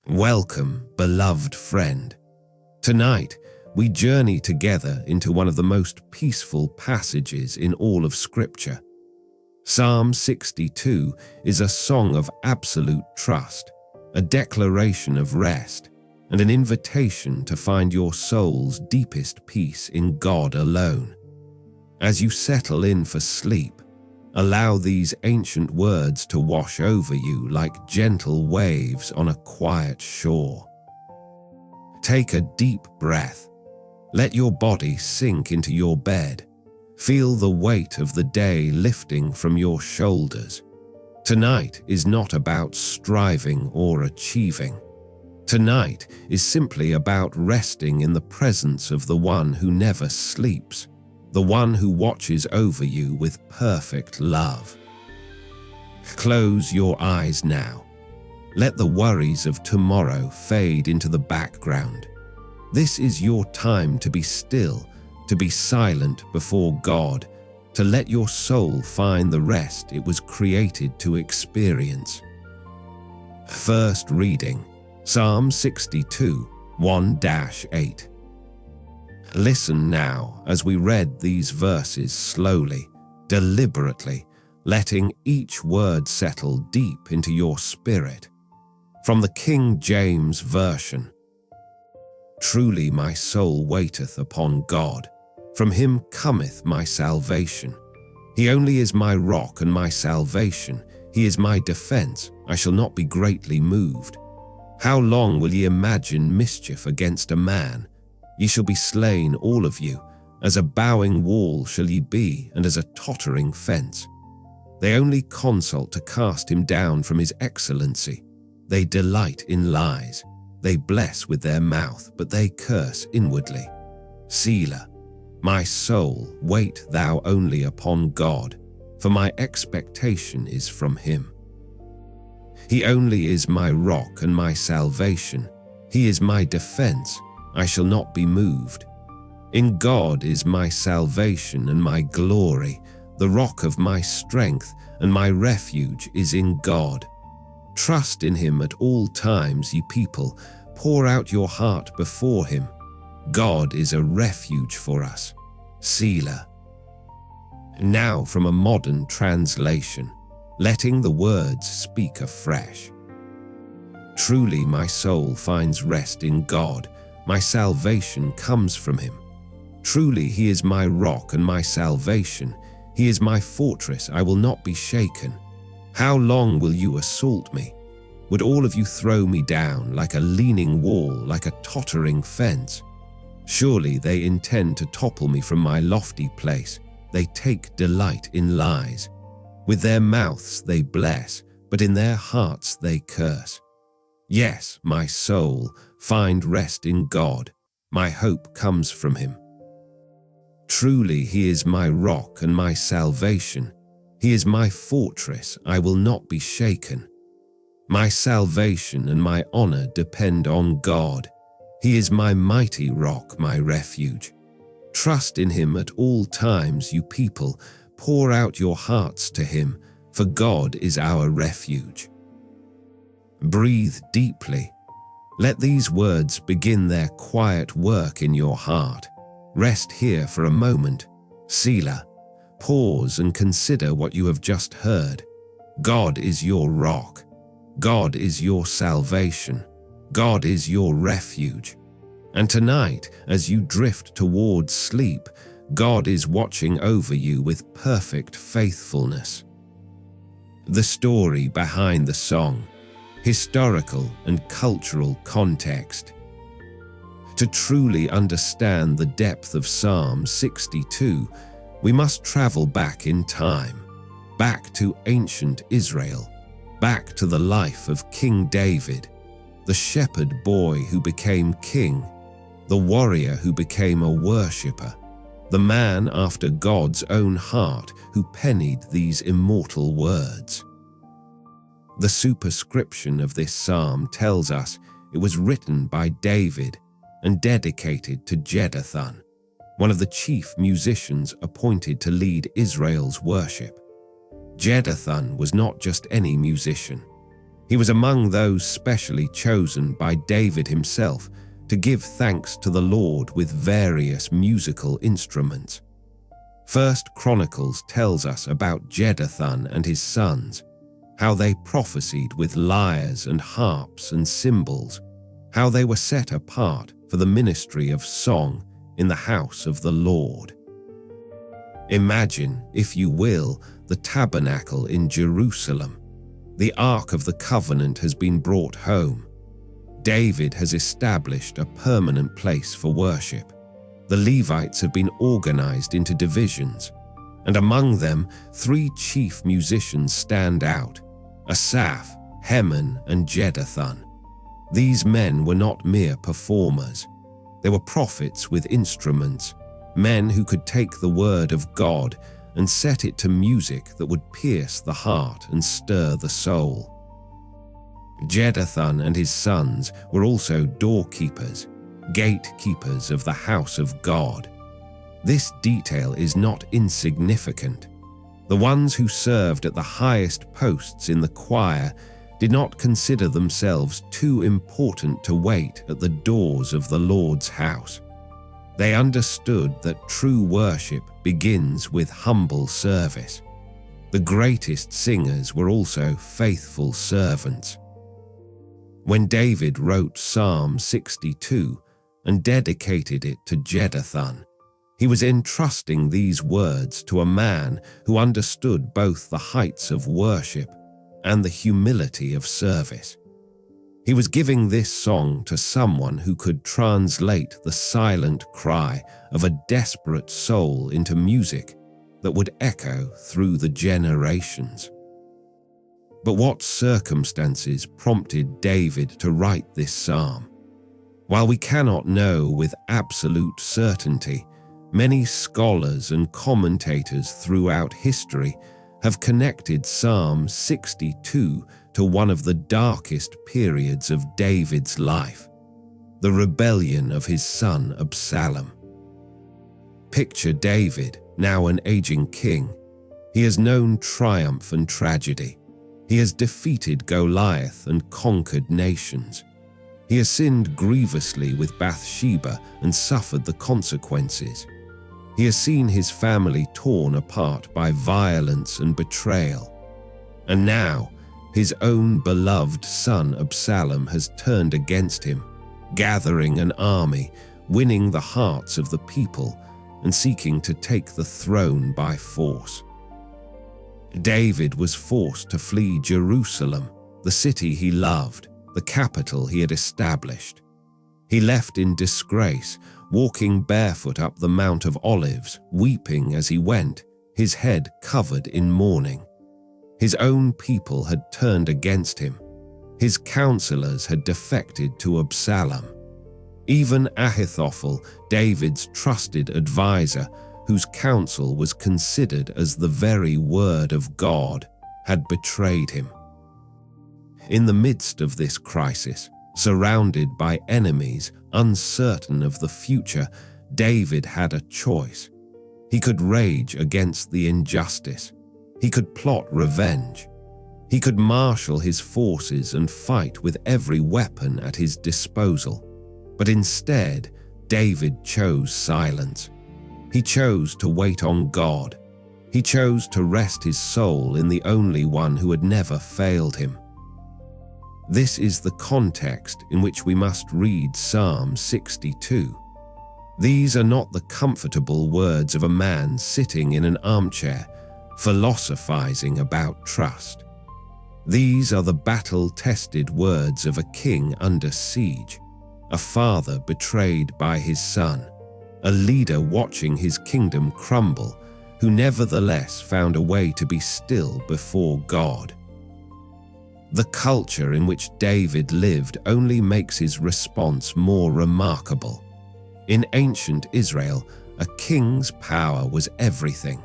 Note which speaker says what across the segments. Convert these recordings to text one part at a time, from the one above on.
Speaker 1: Welcome, beloved friend. Tonight, we journey together into one of the most peaceful passages in all of Scripture. Psalm 62 is a song of absolute trust, a declaration of rest, and an invitation to find your soul's deepest peace in God alone. As you settle in for sleep, allow these ancient words to wash over you like gentle waves on a quiet shore. Take a deep breath. Let your body sink into your bed. Feel the weight of the day lifting from your shoulders. Tonight is not about striving or achieving. Tonight is simply about resting in the presence of the one who never sleeps, the one who watches over you with perfect love. Close your eyes now. Let the worries of tomorrow fade into the background. This is your time to be still, to be silent before God, to let your soul find the rest it was created to experience. First reading, Psalm 62, 1-8. Listen now as we read these verses slowly, deliberately, letting each word settle deep into your spirit. From the King James Version. Truly my soul waiteth upon God. From him cometh my salvation. He only is my rock and my salvation. He is my defense. I shall not be greatly moved. How long will ye imagine mischief against a man? Ye shall be slain, all of you. As a bowing wall shall ye be, and as a tottering fence. They only consult to cast him down from his excellency. They delight in lies. They bless with their mouth, but they curse inwardly. Selah. My soul, wait thou only upon God, for my expectation is from him. He only is my rock and my salvation. He is my defense. I shall not be moved. In God is my salvation and my glory. The rock of my strength and my refuge is in God. Trust in him at all times, ye people. Pour out your heart before him. God is a refuge for us. Selah. Now from a modern translation, letting the words speak afresh. Truly my soul finds rest in God. My salvation comes from him. Truly he is my rock and my salvation. He is my fortress, I will not be shaken. How long will you assault me? Would all of you throw me down like a leaning wall, like a tottering fence? Surely they intend to topple me from my lofty place. They take delight in lies. With their mouths they bless, but in their hearts they curse. Yes, my soul, find rest in God. My hope comes from him. Truly he is my rock and my salvation. He is my fortress, I will not be shaken. My salvation and my honor depend on God. He is my mighty rock, my refuge. Trust in him at all times, you people. Pour out your hearts to him, for God is our refuge. Breathe deeply. Let these words begin their quiet work in your heart. Rest here for a moment. Selah. Pause and consider what you have just heard. God is your rock. God is your salvation. God is your refuge. And tonight, as you drift towards sleep, God is watching over you with perfect faithfulness. The story behind the song. Historical and cultural context. To truly understand the depth of Psalm 62, we must travel back in time, back to ancient Israel, back to the life of King David, the shepherd boy who became king, the warrior who became a worshipper, the man after God's own heart who penned these immortal words. The superscription of this psalm tells us it was written by David and dedicated to Jeduthun, one of the chief musicians appointed to lead Israel's worship. Jeduthun was not just any musician. He was among those specially chosen by David himself to give thanks to the Lord with various musical instruments. 1 Chronicles tells us about Jeduthun and his sons, how they prophesied with lyres and harps and cymbals, how they were set apart for the ministry of song in the house of the Lord. Imagine, if you will, the tabernacle in Jerusalem. The Ark of the Covenant has been brought home. David has established a permanent place for worship. The Levites have been organized into divisions, and among them 3 chief musicians stand out: Asaph, Heman, and Jeduthun. These men were not mere performers. They were prophets with instruments, men who could take the word of God and set it to music that would pierce the heart and stir the soul. Jeduthun and his sons were also doorkeepers, gatekeepers of the house of God. This detail is not insignificant. The ones who served at the highest posts in the choir did not consider themselves too important to wait at the doors of the Lord's house. They understood that true worship begins with humble service. The greatest singers were also faithful servants. When David wrote Psalm 62 and dedicated it to Jeduthun, he was entrusting these words to a man who understood both the heights of worship and the humility of service. He was giving this song to someone who could translate the silent cry of a desperate soul into music that would echo through the generations. But what circumstances prompted David to write this psalm? While we cannot know with absolute certainty, many scholars and commentators throughout history have connected Psalm 62 to one of the darkest periods of David's life, the rebellion of his son Absalom. Picture David, now an aging king. He has known triumph and tragedy. He has defeated Goliath and conquered nations. He has sinned grievously with Bathsheba and suffered the consequences. He has seen his family torn apart by violence and betrayal. And now, his own beloved son Absalom has turned against him, gathering an army, winning the hearts of the people, and seeking to take the throne by force. David was forced to flee Jerusalem, the city he loved, the capital he had established. He left in disgrace, walking barefoot up the Mount of Olives, weeping as he went, his head covered in mourning. His own people had turned against him. His counselors had defected to Absalom. Even Ahithophel, David's trusted advisor, whose counsel was considered as the very word of God, had betrayed him. In the midst of this crisis, surrounded by enemies, uncertain of the future, David had a choice. He could rage against the injustice. He could plot revenge. He could marshal his forces and fight with every weapon at his disposal. But instead, David chose silence. He chose to wait on God. He chose to rest his soul in the only one who had never failed him. This is the context in which we must read Psalm 62. These are not the comfortable words of a man sitting in an armchair, philosophizing about trust. These are the battle-tested words of a king under siege, a father betrayed by his son, a leader watching his kingdom crumble, who nevertheless found a way to be still before God. The culture in which David lived only makes his response more remarkable. In ancient Israel, a king's power was everything.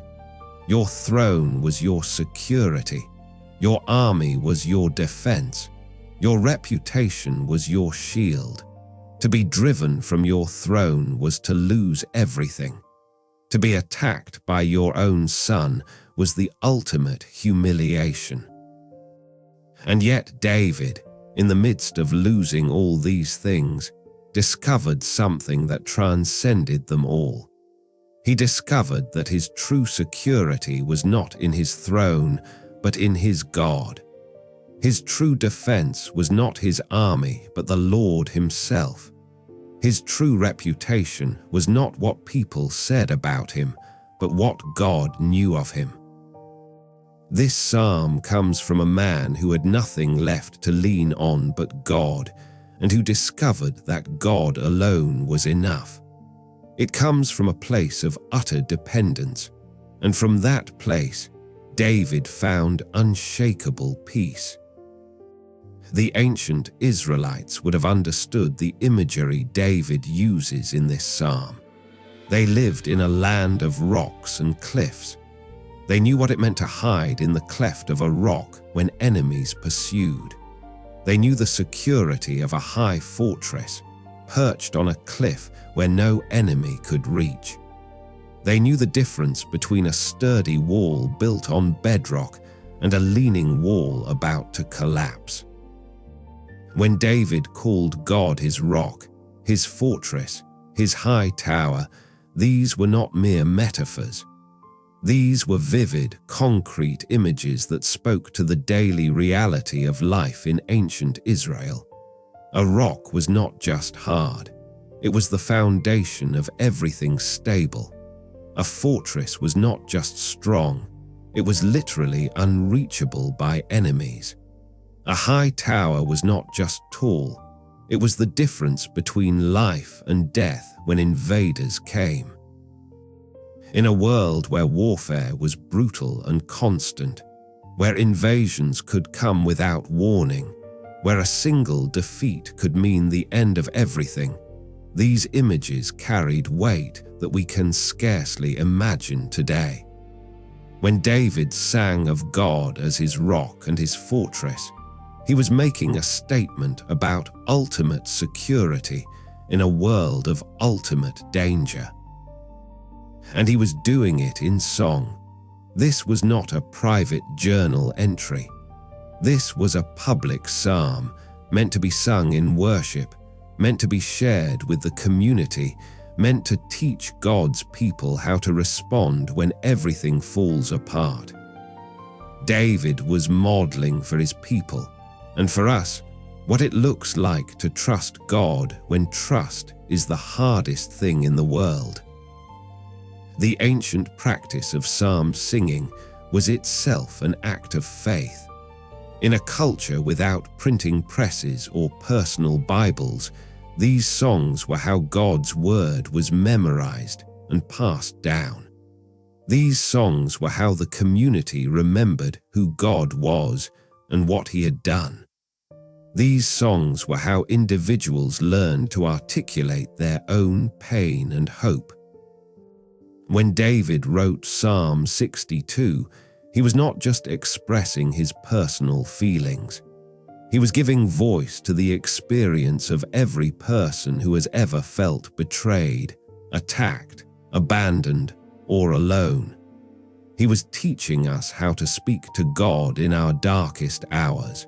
Speaker 1: Your throne was your security. Your army was your defense. Your reputation was your shield. To be driven from your throne was to lose everything. To be attacked by your own son was the ultimate humiliation. And yet David, in the midst of losing all these things, discovered something that transcended them all. He discovered that his true security was not in his throne, but in his God. His true defense was not his army, but the Lord himself. His true reputation was not what people said about him, but what God knew of him. This psalm comes from a man who had nothing left to lean on but God, and who discovered that God alone was enough. It comes from a place of utter dependence, and from that place, David found unshakable peace. The ancient Israelites would have understood the imagery David uses in this psalm. They lived in a land of rocks and cliffs. They knew what it meant to hide in the cleft of a rock when enemies pursued. They knew the security of a high fortress, perched on a cliff where no enemy could reach. They knew the difference between a sturdy wall built on bedrock and a leaning wall about to collapse. When David called God his rock, his fortress, his high tower, these were not mere metaphors. These were vivid, concrete images that spoke to the daily reality of life in ancient Israel. A rock was not just hard. It was the foundation of everything stable. A fortress was not just strong. It was literally unreachable by enemies. A high tower was not just tall. It was the difference between life and death when invaders came. In a world where warfare was brutal and constant, where invasions could come without warning, where a single defeat could mean the end of everything, these images carried weight that we can scarcely imagine today. When David sang of God as his rock and his fortress, he was making a statement about ultimate security in a world of ultimate danger. And he was doing it in song. This was not a private journal entry. This was a public psalm, meant to be sung in worship, meant to be shared with the community, meant to teach God's people how to respond when everything falls apart. David was modeling for his people, and for us, what it looks like to trust God when trust is the hardest thing in the world. The ancient practice of psalm singing was itself an act of faith. In a culture without printing presses or personal Bibles, these songs were how God's word was memorized and passed down. These songs were how the community remembered who God was and what he had done. These songs were how individuals learned to articulate their own pain and hope. When David wrote Psalm 62, he was not just expressing his personal feelings. He was giving voice to the experience of every person who has ever felt betrayed, attacked, abandoned, or alone. He was teaching us how to speak to God in our darkest hours.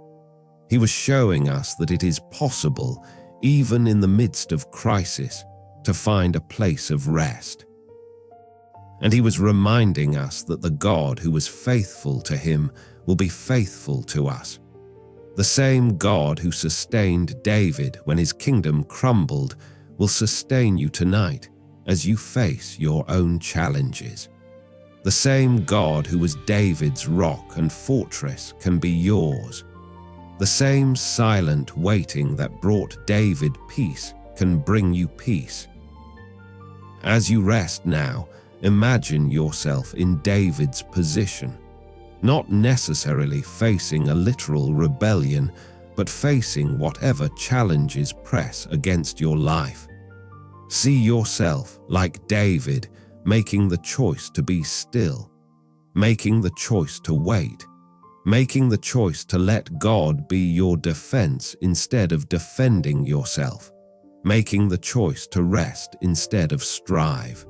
Speaker 1: He was showing us that it is possible, even in the midst of crisis, to find a place of rest. And he was reminding us that the God who was faithful to him will be faithful to us. The same God who sustained David when his kingdom crumbled will sustain you tonight as you face your own challenges. The same God who was David's rock and fortress can be yours. The same silent waiting that brought David peace can bring you peace. As you rest now, imagine yourself in David's position, not necessarily facing a literal rebellion, but facing whatever challenges press against your life. See yourself, like David, making the choice to be still, making the choice to wait, making the choice to let God be your defense instead of defending yourself, making the choice to rest instead of strive.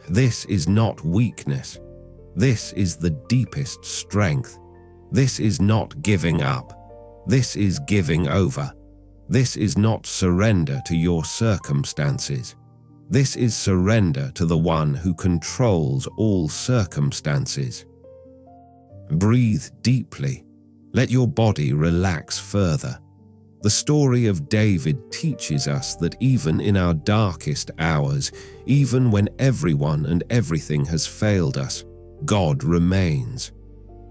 Speaker 1: This is not weakness. This is the deepest strength. This is not giving up. This is giving over. This is not surrender to your circumstances. This is surrender to the one who controls all circumstances. Breathe deeply. Let your body relax further. The story of David teaches us that even in our darkest hours, even when everyone and everything has failed us, God remains.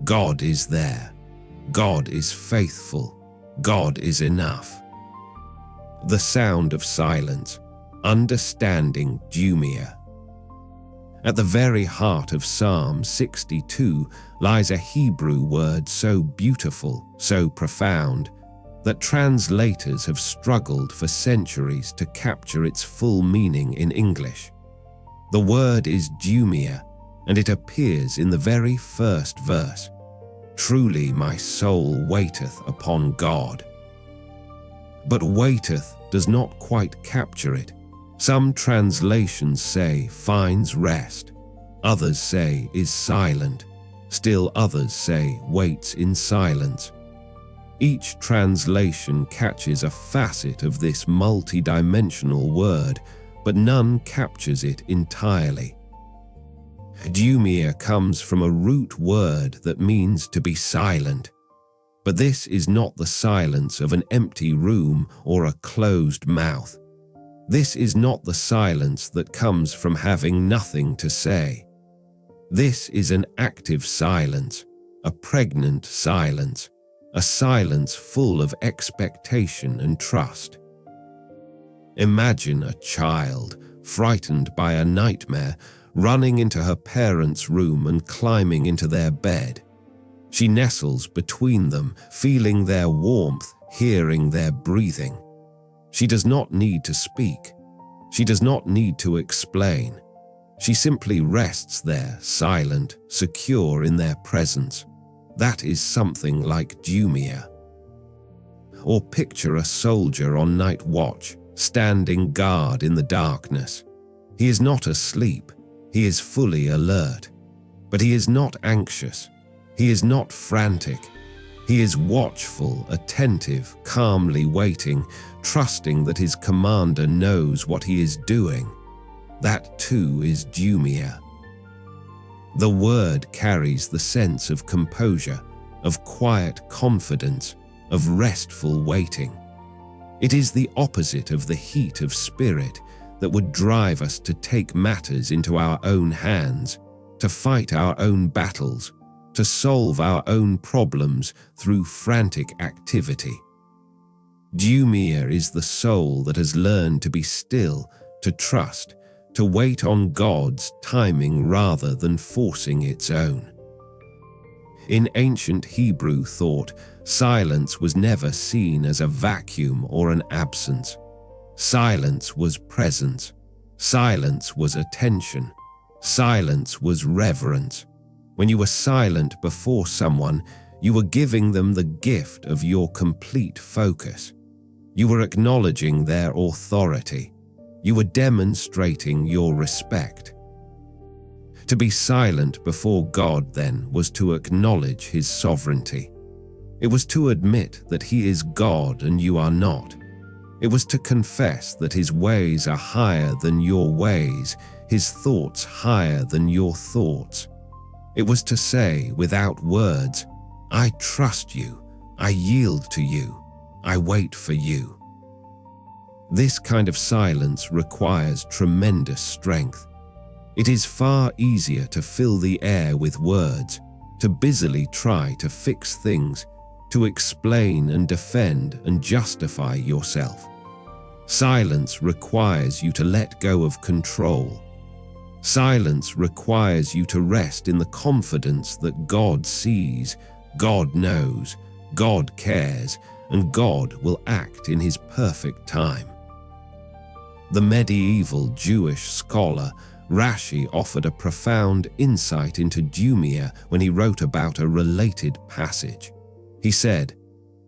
Speaker 1: God is there. God is faithful. God is enough. The sound of silence, understanding dumiyah. At the very heart of Psalm 62 lies a Hebrew word so beautiful, so profound, that translators have struggled for centuries to capture its full meaning in English. The word is dumiyah, and it appears in the very first verse. Truly my soul waiteth upon God. But waiteth does not quite capture it. Some translations say finds rest, others say is silent, still others say waits in silence. Each translation catches a facet of this multi-dimensional word, but none captures it entirely. Dumiyah comes from a root word that means to be silent, but this is not the silence of an empty room or a closed mouth. This is not the silence that comes from having nothing to say. This is an active silence, a pregnant silence, a silence full of expectation and trust. Imagine a child, frightened by a nightmare, running into her parents' room and climbing into their bed. She nestles between them, feeling their warmth, hearing their breathing. She does not need to speak. She does not need to explain. She simply rests there, silent, secure in their presence. That is something like dumiyah. Or picture a soldier on night watch, standing guard in the darkness. He is not asleep. He is fully alert. But he is not anxious. He is not frantic. He is watchful, attentive, calmly waiting, trusting that his commander knows what he is doing. That too is dumiyah. The word carries the sense of composure, of quiet confidence, of restful waiting. It is the opposite of the heat of spirit that would drive us to take matters into our own hands, to fight our own battles, to solve our own problems through frantic activity. Dumiyah is the soul that has learned to be still, to trust, to wait on God's timing rather than forcing its own. In ancient Hebrew thought, silence was never seen as a vacuum or an absence. Silence was presence. Silence was attention. Silence was reverence. When you were silent before someone, you were giving them the gift of your complete focus. You were acknowledging their authority. You were demonstrating your respect. To be silent before God, then, was to acknowledge His sovereignty. It was to admit that He is God and you are not. It was to confess that His ways are higher than your ways, His thoughts higher than your thoughts. It was to say, without words, I trust you, I yield to you, I wait for you. This kind of silence requires tremendous strength. It is far easier to fill the air with words, to busily try to fix things, to explain and defend and justify yourself. Silence requires you to let go of control. Silence requires you to rest in the confidence that God sees, God knows, God cares, and God will act in His perfect time. The medieval Jewish scholar Rashi offered a profound insight into dumiyah when he wrote about a related passage. He said,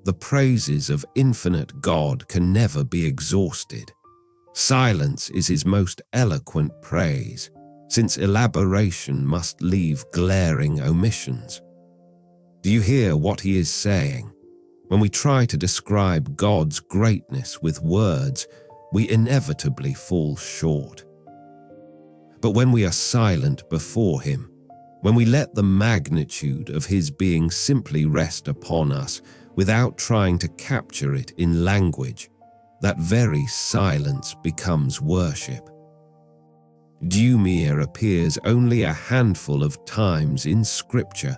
Speaker 1: "The praises of infinite God can never be exhausted. Silence is His most eloquent praise, since elaboration must leave glaring omissions." Do you hear what he is saying? When we try to describe God's greatness with words, we inevitably fall short. But when we are silent before him, when we let the magnitude of his being simply rest upon us without trying to capture it in language, that very silence becomes worship. Dumiyah appears only a handful of times in Scripture,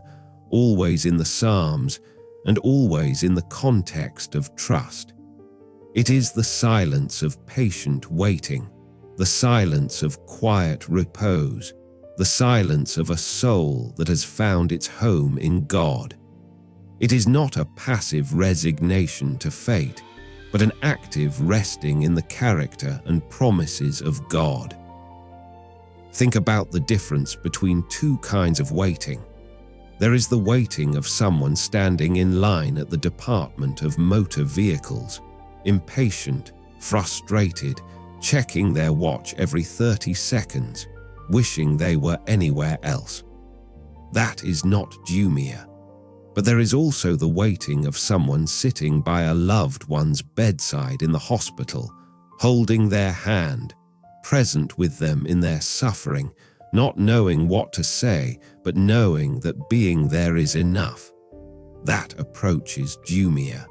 Speaker 1: always in the Psalms, and always in the context of trust. It is the silence of patient waiting, the silence of quiet repose, the silence of a soul that has found its home in God. It is not a passive resignation to fate, but an active resting in the character and promises of God. Think about the difference between two kinds of waiting. There is the waiting of someone standing in line at the Department of Motor Vehicles, impatient, frustrated, checking their watch every 30 seconds, wishing they were anywhere else. That is not dumiyah. But there is also the waiting of someone sitting by a loved one's bedside in the hospital, holding their hand, present with them in their suffering, not knowing what to say, but knowing that being there is enough. That approach is dumiyah.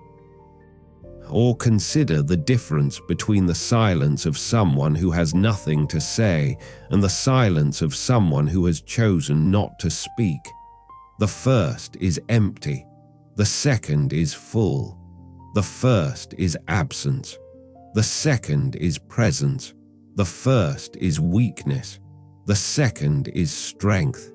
Speaker 1: Or consider the difference between the silence of someone who has nothing to say and the silence of someone who has chosen not to speak. The first is empty, the second is full. The first is absence, the second is presence. The first is weakness, the second is strength.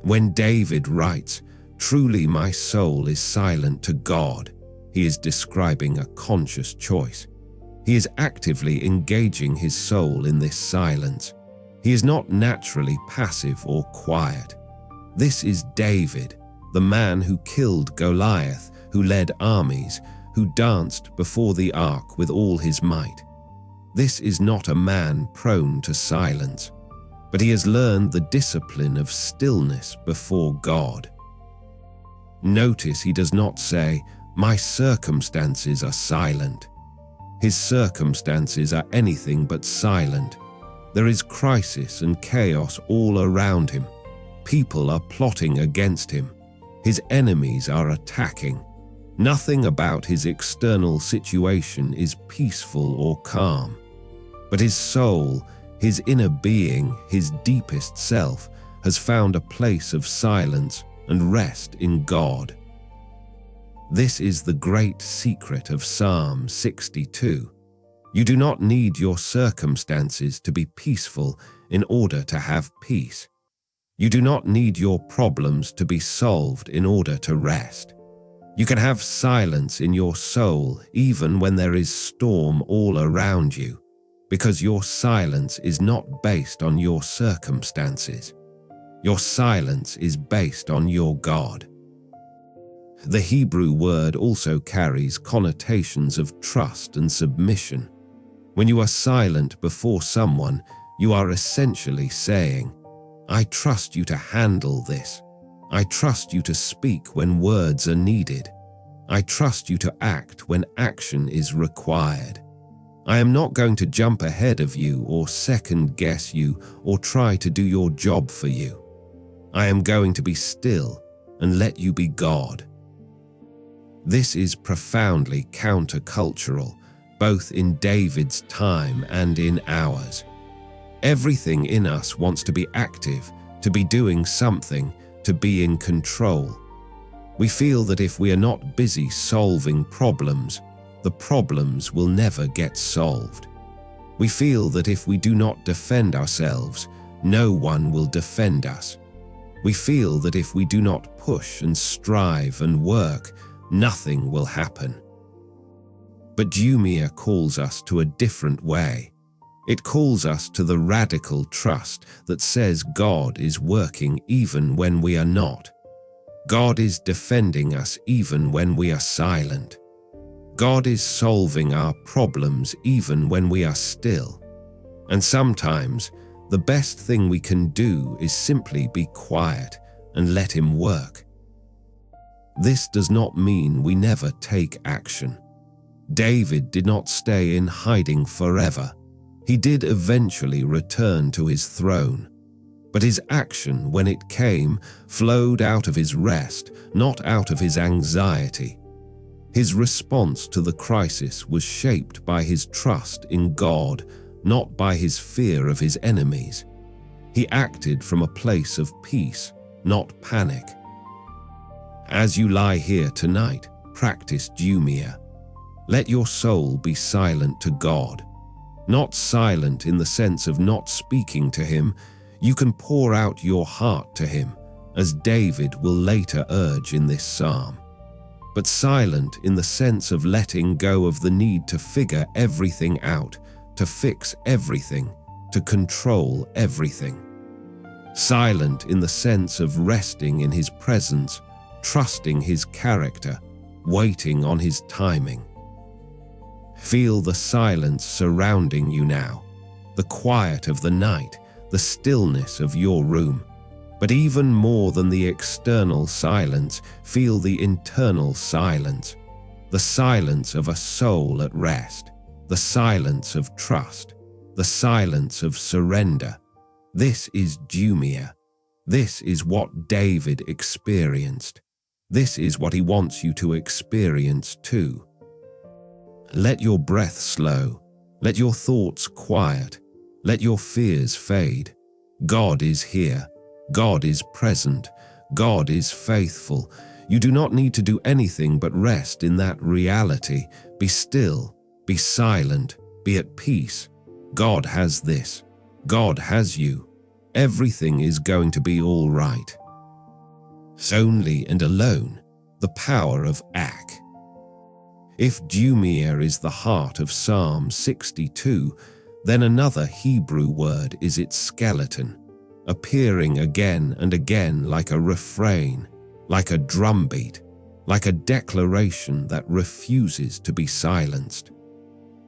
Speaker 1: When David writes, "Truly my soul is silent to God," he is describing a conscious choice. He is actively engaging his soul in this silence. He is not naturally passive or quiet. This is David, the man who killed Goliath, who led armies, who danced before the ark with all his might. This is not a man prone to silence, but he has learned the discipline of stillness before God. Notice he does not say, "My circumstances are silent." His circumstances are anything but silent. There is crisis and chaos all around him. People are plotting against him. His enemies are attacking. Nothing about his external situation is peaceful or calm. But his soul, his inner being, his deepest self, has found a place of silence and rest in God. This is the great secret of Psalm 62. You do not need your circumstances to be peaceful in order to have peace. You do not need your problems to be solved in order to rest. You can have silence in your soul even when there is storm all around you, because your silence is not based on your circumstances. Your silence is based on your God. The Hebrew word also carries connotations of trust and submission. When you are silent before someone, you are essentially saying, "I trust you to handle this. I trust you to speak when words are needed. I trust you to act when action is required. I am not going to jump ahead of you or second guess you or try to do your job for you. I am going to be still and let you be God." This is profoundly countercultural, both in David's time and in ours. Everything in us wants to be active, to be doing something, to be in control. We feel that if we are not busy solving problems, the problems will never get solved. We feel that if we do not defend ourselves, no one will defend us. We feel that if we do not push and strive and work, nothing will happen. But dumiyah calls us to a different way. It calls us to the radical trust that says God is working even when we are not. God is defending us even when we are silent. God is solving our problems even when we are still. And sometimes, the best thing we can do is simply be quiet and let Him work. This does not mean we never take action. David did not stay in hiding forever. He did eventually return to his throne. But his action, when it came, flowed out of his rest, not out of his anxiety. His response to the crisis was shaped by his trust in God, not by his fear of his enemies. He acted from a place of peace, not panic. As you lie here tonight, practice dumiyah. Let your soul be silent to God. Not silent in the sense of not speaking to him. You can pour out your heart to him, as David will later urge in this psalm. But silent in the sense of letting go of the need to figure everything out, to fix everything, to control everything. Silent in the sense of resting in his presence, trusting his character, waiting on his timing. Feel the silence surrounding you now, the quiet of the night, the stillness of your room. But even more than the external silence, feel the internal silence, the silence of a soul at rest, the silence of trust, the silence of surrender. This is dumiyah. This is what David experienced. This is what he wants you to experience too. Let your breath slow. Let your thoughts quiet. Let your fears fade. God is here. God is present. God is faithful. You do not need to do anything but rest in that reality. Be still. Be silent. Be at peace. God has this. God has you. Everything is going to be all right. Solely and alone, the power of Ak. If dumiyah is the heart of Psalm 62, then another Hebrew word is its skeleton, appearing again and again like a refrain, like a drumbeat, like a declaration that refuses to be silenced.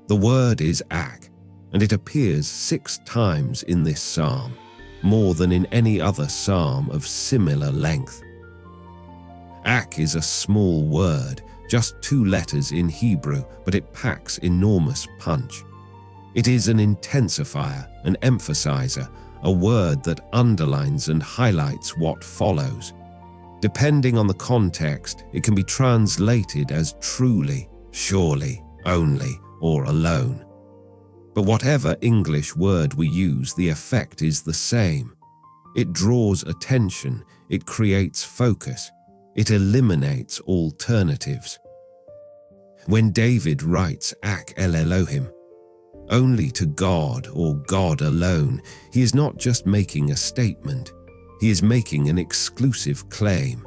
Speaker 1: The word is Ak, and it appears 6 times in this psalm, more than in any other psalm of similar length. Ak is a small word, just 2 letters in Hebrew, but it packs enormous punch. It is an intensifier, an emphasizer, a word that underlines and highlights what follows. Depending on the context, it can be translated as truly, surely, only, or alone. But whatever English word we use, the effect is the same. It draws attention, it creates focus, it eliminates alternatives. When David writes Ak el Elohim, only to God or God alone, he is not just making a statement, he is making an exclusive claim.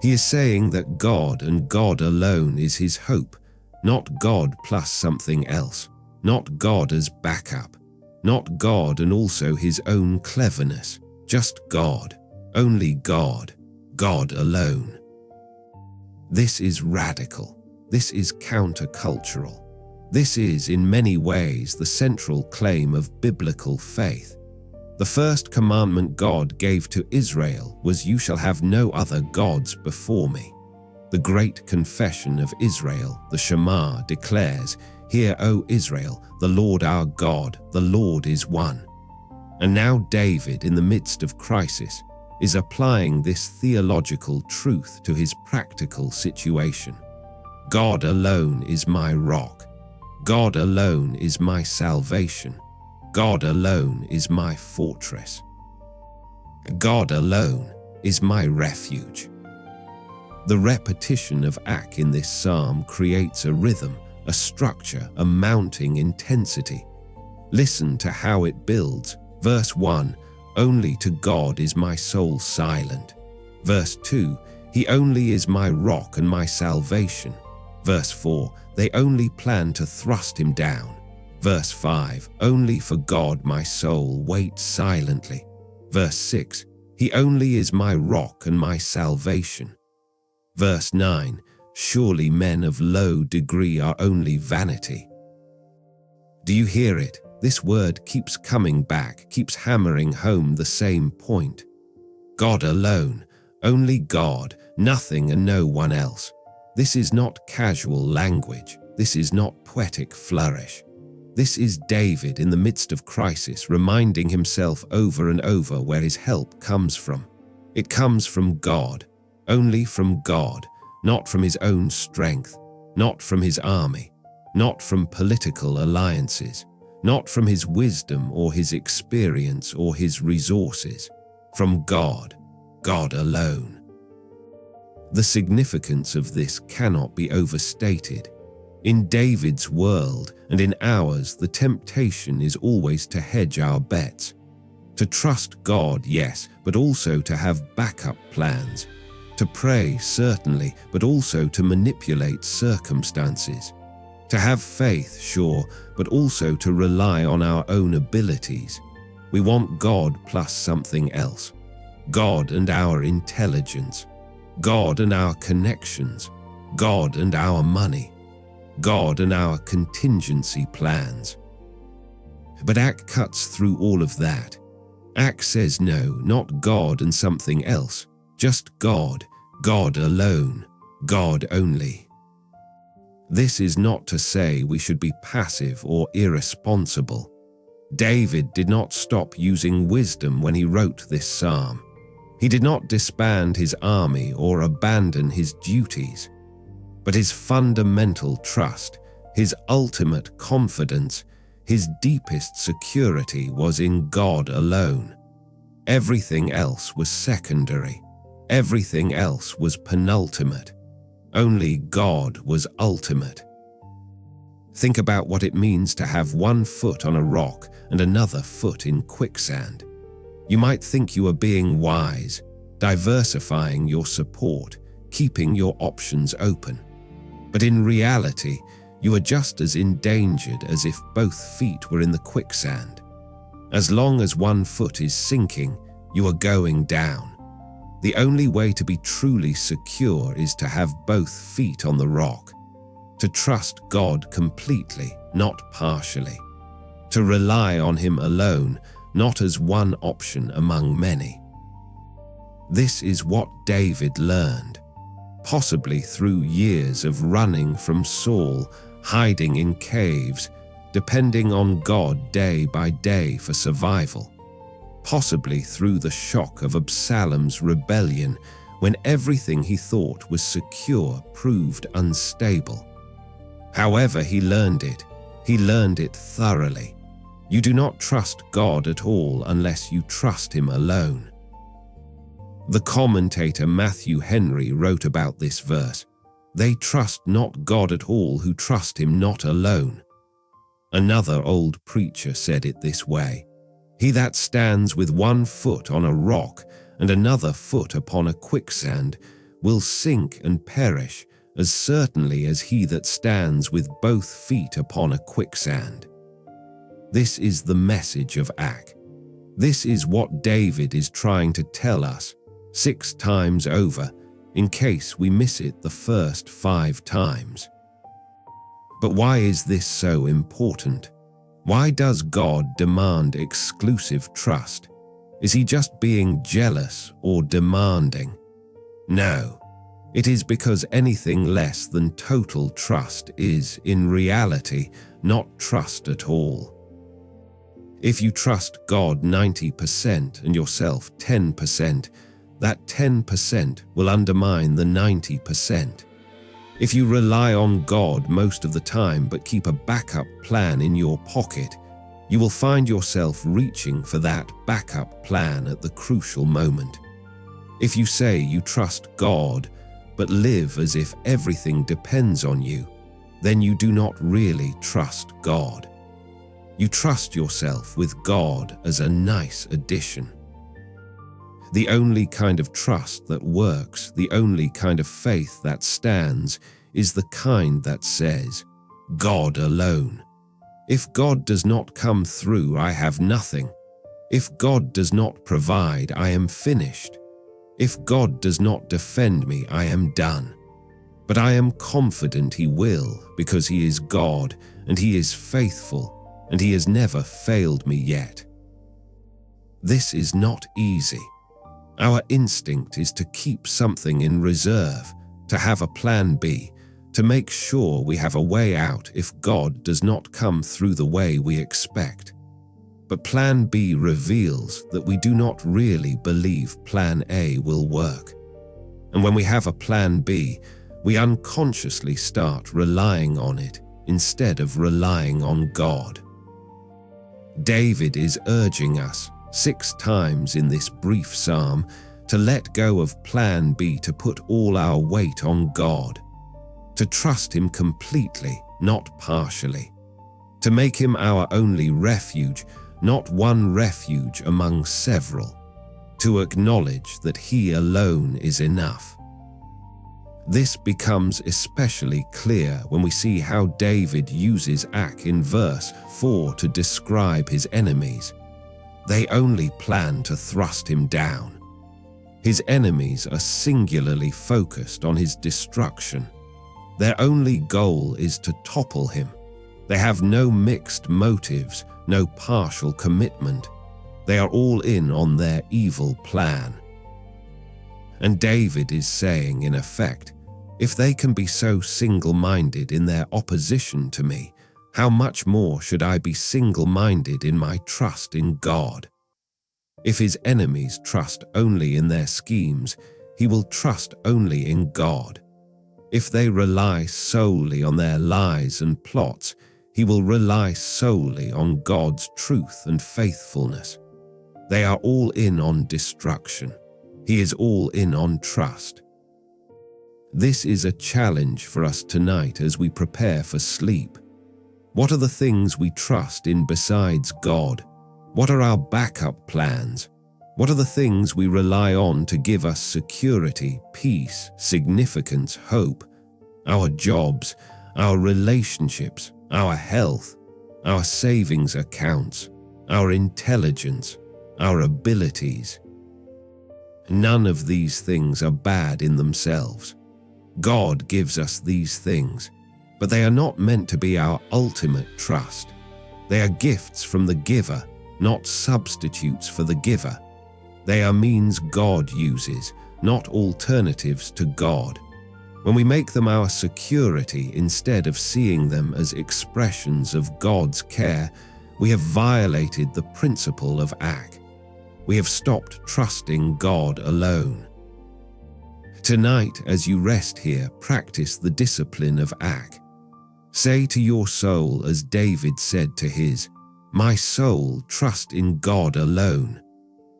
Speaker 1: He is saying that God and God alone is his hope, not God plus something else, not God as backup, not God and also his own cleverness, just God, only God, God alone. This is radical. This is countercultural. This is, in many ways, the central claim of biblical faith. The first commandment God gave to Israel was, "You shall have no other gods before me." The great confession of Israel, the Shema, declares, "Hear, O Israel, the Lord our God, the Lord is one." And now David, in the midst of crisis, is applying this theological truth to his practical situation. God alone is my rock. God alone is my salvation. God alone is my fortress. God alone is my refuge. The repetition of Ak in this psalm creates a rhythm, a structure, a mounting intensity. Listen to how it builds. Verse 1, only to God is my soul silent. Verse 2, he only is my rock and my salvation. Verse 4, they only plan to thrust him down. Verse 5, only for God my soul waits silently. Verse 6, he only is my rock and my salvation. Verse 9, surely men of low degree are only vanity. Do you hear it? This word keeps coming back, keeps hammering home the same point. God alone, Only God, nothing and no one else. This is not casual language. This is not poetic flourish. This is David in the midst of crisis, reminding himself over and over where his help comes from. It comes from God, only from God, not from his own strength, not from his army, not from political alliances, not from his wisdom or his experience or his resources. From God, God alone. The significance of this cannot be overstated. In David's world and in ours, the temptation is always to hedge our bets. To trust God, yes, but also to have backup plans. To pray, certainly, but also to manipulate circumstances. To have faith, sure, but also to rely on our own abilities. We want God plus something else. God and our intelligence. God and our connections. God and our money. God and our contingency plans. But Ak cuts through all of that. Ak says no, not God and something else. Just God, God alone, God only. This is not to say we should be passive or irresponsible. David did not stop using wisdom when he wrote this psalm. He did not disband his army or abandon his duties. But his fundamental trust, his ultimate confidence, his deepest security was in God alone. Everything else was secondary. Everything else was penultimate. Only God was ultimate. Think about what it means to have one foot on a rock and another foot in quicksand. You might think you are being wise, diversifying your support, keeping your options open. But in reality, you are just as endangered as if both feet were in the quicksand. As long as one foot is sinking, you are going down. The only way to be truly secure is to have both feet on the rock, to trust God completely, not partially, to rely on Him alone, not as one option among many. This is what David learned, possibly through years of running from Saul, hiding in caves, depending on God day by day for survival. Possibly through the shock of Absalom's rebellion, when everything he thought was secure proved unstable. However he learned it thoroughly. You do not trust God at all unless you trust Him alone. The commentator Matthew Henry wrote about this verse, "They trust not God at all who trust Him not alone." Another old preacher said it this way, "He that stands with one foot on a rock and another foot upon a quicksand will sink and perish as certainly as he that stands with both feet upon a quicksand." This is the message of Ak. This is what David is trying to tell us 6 times over, in case we miss it the first 5 times. But why is this so important? Why does God demand exclusive trust? Is He just being jealous or demanding? No, it is because anything less than total trust is, in reality, not trust at all. If you trust God 90% and yourself 10%, that 10% will undermine the 90%. If you rely on God most of the time but keep a backup plan in your pocket, you will find yourself reaching for that backup plan at the crucial moment. If you say you trust God but live as if everything depends on you, then you do not really trust God. You trust yourself with God as a nice addition. The only kind of trust that works, the only kind of faith that stands, is the kind that says, God alone. If God does not come through, I have nothing. If God does not provide, I am finished. If God does not defend me, I am done. But I am confident He will, because He is God, and He is faithful, and He has never failed me yet. This is not easy. Our instinct is to keep something in reserve, to have a plan B, to make sure we have a way out if God does not come through the way we expect. But plan B reveals that we do not really believe plan A will work. And when we have a plan B, we unconsciously start relying on it instead of relying on God. David is urging us 6 times in this brief psalm to let go of plan B, to put all our weight on God, to trust Him completely, not partially, to make Him our only refuge, not one refuge among several, to acknowledge that He alone is enough. This becomes especially clear when we see how David uses Ak in verse 4 to describe his enemies. They only plan to thrust him down. His enemies are singularly focused on his destruction. Their only goal is to topple him. They have no mixed motives, no partial commitment. They are all in on their evil plan. And David is saying, in effect, if they can be so single-minded in their opposition to me, how much more should I be single-minded in my trust in God? If his enemies trust only in their schemes, he will trust only in God. If they rely solely on their lies and plots, he will rely solely on God's truth and faithfulness. They are all in on destruction. He is all in on trust. This is a challenge for us tonight as we prepare for sleep. What are the things we trust in besides God? What are our backup plans? What are the things we rely on to give us security, peace, significance, hope? Our jobs, our relationships, our health, our savings accounts, our intelligence, our abilities. None of these things are bad in themselves. God gives us these things, but they are not meant to be our ultimate trust. They are gifts from the giver, not substitutes for the giver. They are means God uses, not alternatives to God. When we make them our security instead of seeing them as expressions of God's care, we have violated the principle of Ak. We have stopped trusting God alone. Tonight, as you rest here, practice the discipline of Ak. Say to your soul as David said to his, "My soul, trust in God alone."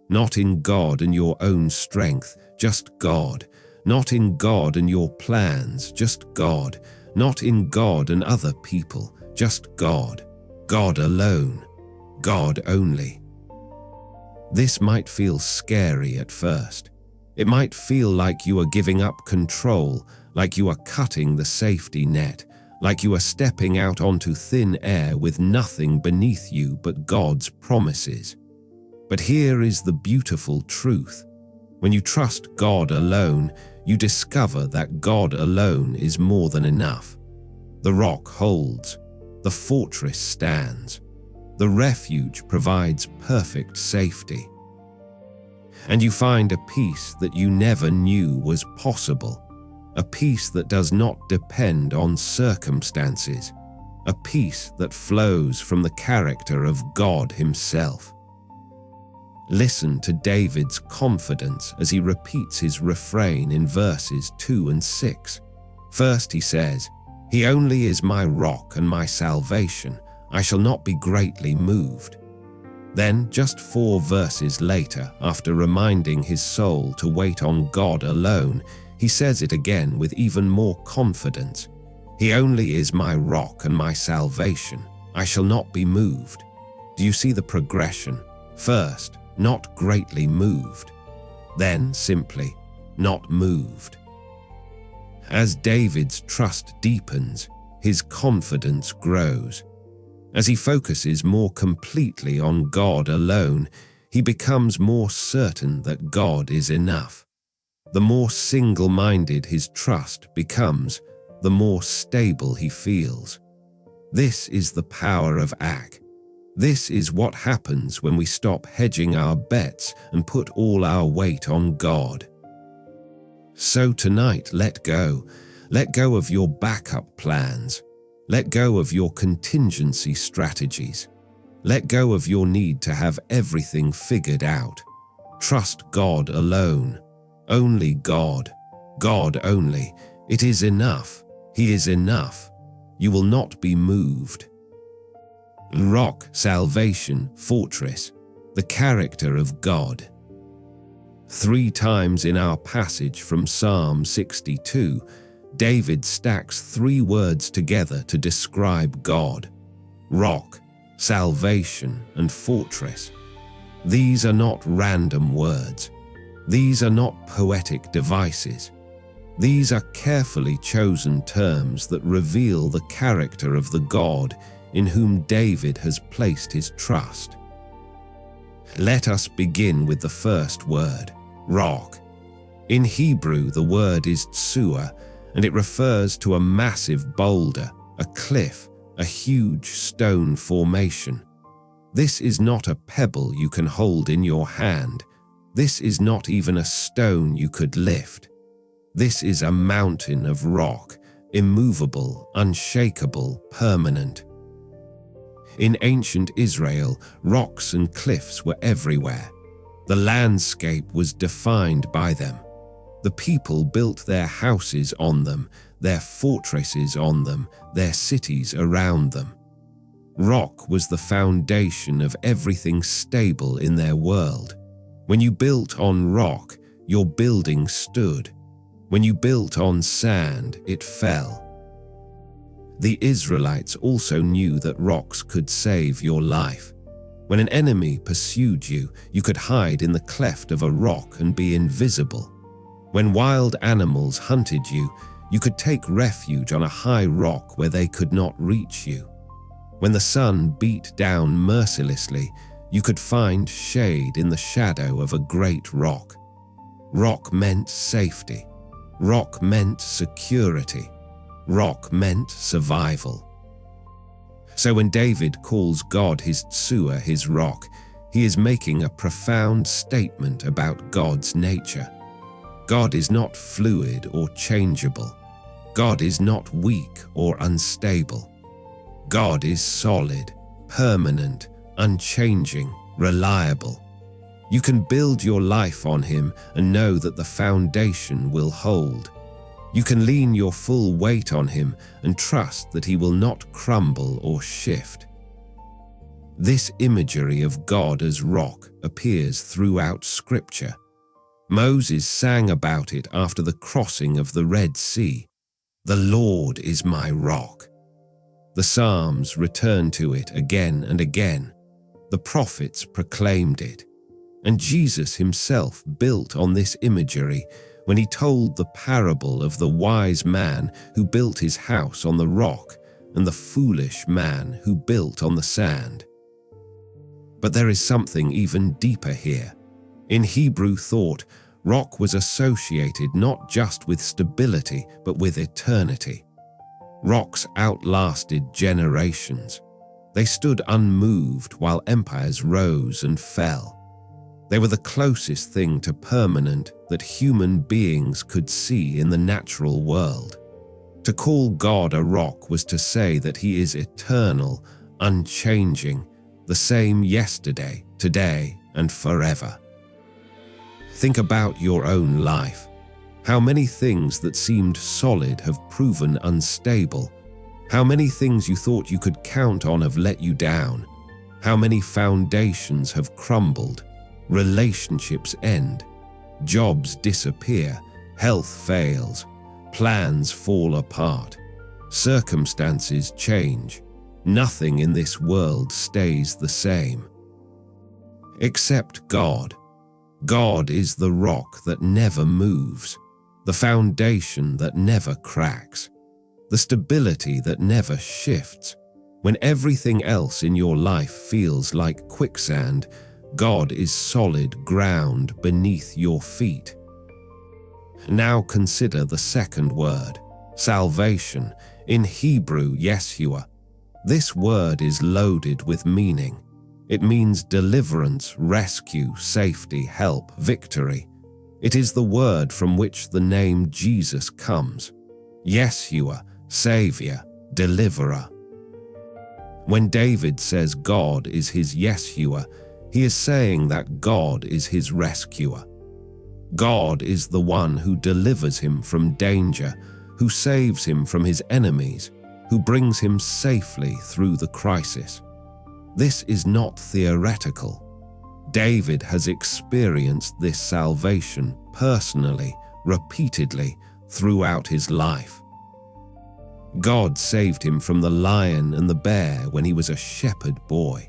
Speaker 1: Not in God and your own strength, just God. Not in God and your plans, just God. Not in God and other people, just God. God alone. God only. This might feel scary at first. It might feel like you are giving up control, like you are cutting the safety net, like you are stepping out onto thin air with nothing beneath you but God's promises. But here is the beautiful truth. When you trust God alone, you discover that God alone is more than enough. The rock holds, the fortress stands, the refuge provides perfect safety. And you find a peace that you never knew was possible, a peace that does not depend on circumstances, a peace that flows from the character of God Himself. Listen to David's confidence as he repeats his refrain in verses 2 and 6. First he says, "He only is my rock and my salvation. I shall not be greatly moved." Then, just 4 verses later, after reminding his soul to wait on God alone, he says it again with even more confidence. "He only is my rock and my salvation. I shall not be moved." Do you see the progression? First, not greatly moved. Then, simply, not moved. As David's trust deepens, his confidence grows. As he focuses more completely on God alone, he becomes more certain that God is enough. The more single-minded his trust becomes, the more stable he feels. This is the power of Ak. This is what happens when we stop hedging our bets and put all our weight on God. So tonight, let go. Let go of your backup plans. Let go of your contingency strategies. Let go of your need to have everything figured out. Trust God alone. Only God. God only. It is enough. He is enough. You will not be moved. Rock, salvation, fortress, the character of God. 3 times in our passage from Psalm 62, David stacks 3 words together to describe God: rock, salvation, and fortress. These are not random words. These are not poetic devices. These are carefully chosen terms that reveal the character of the God in whom David has placed his trust. Let us begin with the first word, rock. In Hebrew, the word is tsur, and it refers to a massive boulder, a cliff, a huge stone formation. This is not a pebble you can hold in your hand. This is not even a stone you could lift. This is a mountain of rock, immovable, unshakable, permanent. In ancient Israel, rocks and cliffs were everywhere. The landscape was defined by them. The people built their houses on them, their fortresses on them, their cities around them. Rock was the foundation of everything stable in their world. When you built on rock, your building stood. When you built on sand, it fell. The Israelites also knew that rocks could save your life. When an enemy pursued you, you could hide in the cleft of a rock and be invisible. When wild animals hunted you, you could take refuge on a high rock where they could not reach you. When the sun beat down mercilessly, you could find shade in the shadow of a great rock. Rock meant safety. Rock meant security. Rock meant survival. So when David calls God his tsur, his rock, he is making a profound statement about God's nature. God is not fluid or changeable. God is not weak or unstable. God is solid, permanent, unchanging, reliable. You can build your life on him and know that the foundation will hold. You can lean your full weight on him and trust that he will not crumble or shift. This imagery of God as rock appears throughout Scripture. Moses sang about it after the crossing of the Red Sea. The Lord is my rock. The Psalms return to it again and again. The prophets proclaimed it. And Jesus himself built on this imagery when he told the parable of the wise man who built his house on the rock and the foolish man who built on the sand. But there is something even deeper here. In Hebrew thought, rock was associated not just with stability, but with eternity. Rocks outlasted generations. They stood unmoved while empires rose and fell. They were the closest thing to permanent that human beings could see in the natural world. To call God a rock was to say that he is eternal, unchanging, the same yesterday, today, and forever. Think about your own life. How many things that seemed solid have proven unstable? How many things you thought you could count on have let you down? How many foundations have crumbled? Relationships end. Jobs disappear. Health fails. Plans fall apart. Circumstances change. Nothing in this world stays the same. Except God. God is the rock that never moves, the foundation that never cracks, the stability that never shifts. When everything else in your life feels like quicksand, God is solid ground beneath your feet. Now consider the second word, salvation, in Hebrew, yeshuah. This word is loaded with meaning. It means deliverance, rescue, safety, help, victory. It is the word from which the name Jesus comes. Yeshuah, Savior, Deliverer. When David says God is his Yeshuah, he is saying that God is his rescuer. God is the one who delivers him from danger, who saves him from his enemies, who brings him safely through the crisis. This is not theoretical. David has experienced this salvation personally, repeatedly, throughout his life. God saved him from the lion and the bear when he was a shepherd boy.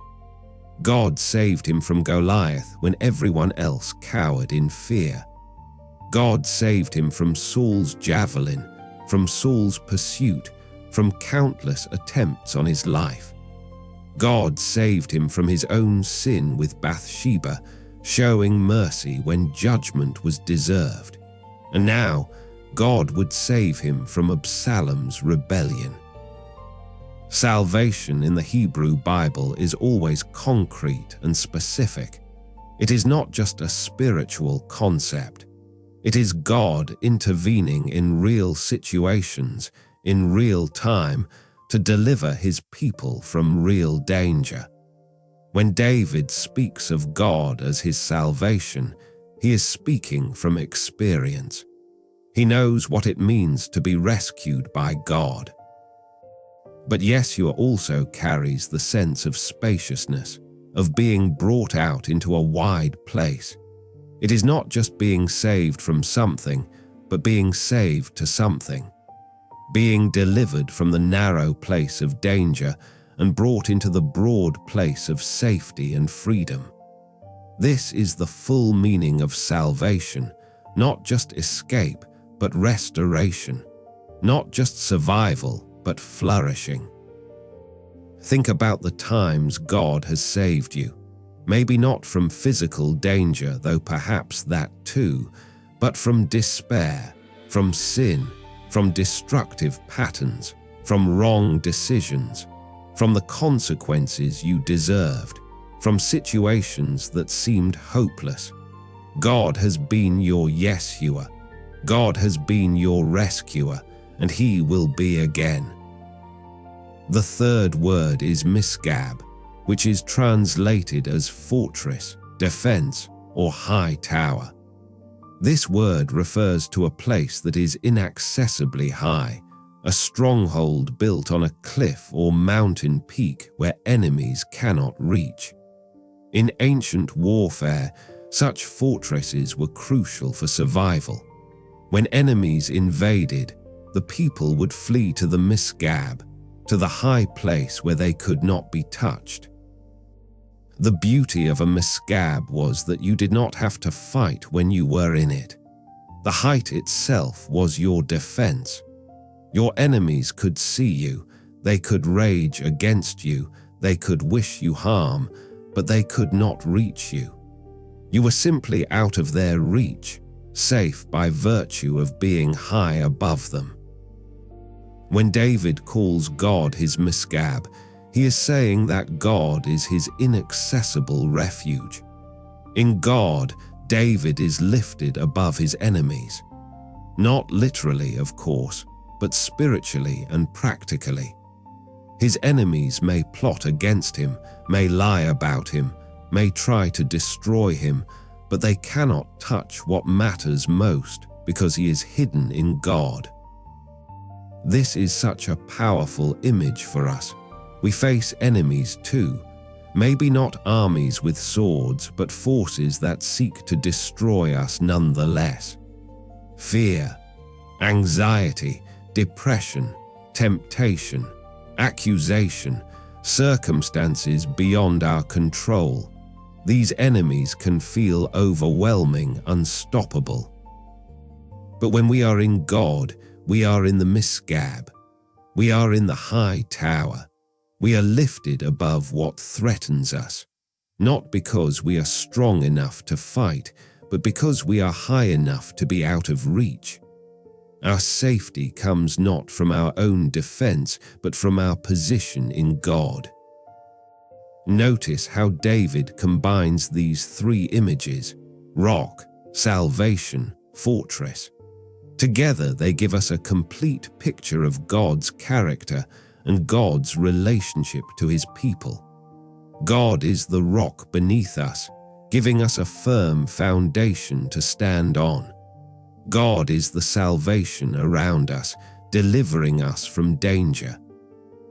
Speaker 1: God saved him from Goliath when everyone else cowered in fear. God saved him from Saul's javelin, from Saul's pursuit, from countless attempts on his life. God saved him from his own sin with Bathsheba, showing mercy when judgment was deserved. And now, God would save him from Absalom's rebellion. Salvation in the Hebrew Bible is always concrete and specific. It is not just a spiritual concept. It is God intervening in real situations, in real time, to deliver his people from real danger. When David speaks of God as his salvation, he is speaking from experience. He knows what it means to be rescued by God. But Yeshuah also carries the sense of spaciousness, of being brought out into a wide place. It is not just being saved from something, but being saved to something. Being delivered from the narrow place of danger and brought into the broad place of safety and freedom. This is the full meaning of salvation, not just escape, but restoration, not just survival, but flourishing. Think about the times God has saved you. Maybe not from physical danger, though perhaps that too, but from despair, from sin, from destructive patterns, from wrong decisions, from the consequences you deserved, from situations that seemed hopeless. God has been your Yeshuah. God has been your rescuer, and he will be again. The third word is misgab, which is translated as fortress, defense, or high tower. This word refers to a place that is inaccessibly high, a stronghold built on a cliff or mountain peak where enemies cannot reach. In ancient warfare, such fortresses were crucial for survival. When enemies invaded, the people would flee to the misgab, to the high place where they could not be touched. The beauty of a misgab was that you did not have to fight when you were in it. The height itself was your defense. Your enemies could see you, they could rage against you, they could wish you harm, but they could not reach you. You were simply out of their reach, safe by virtue of being high above them. When David calls God his misgab, he is saying that God is his inaccessible refuge. In God, David is lifted above his enemies. Not literally, of course, but spiritually and practically. His enemies may plot against him, may lie about him, may try to destroy him, but they cannot touch what matters most because he is hidden in God. This is such a powerful image for us. We face enemies too, maybe not armies with swords, but forces that seek to destroy us nonetheless. Fear, anxiety, depression, temptation, accusation, circumstances beyond our control. These enemies can feel overwhelming, unstoppable. But when we are in God, we are in the misgab. We are in the high tower. We are lifted above what threatens us, not because we are strong enough to fight, but because we are high enough to be out of reach. Our safety comes not from our own defense, but from our position in God. Notice how David combines these three images: rock, salvation, fortress. Together they give us a complete picture of God's character and God's relationship to his people. God is the rock beneath us, giving us a firm foundation to stand on. God is the salvation around us, delivering us from danger.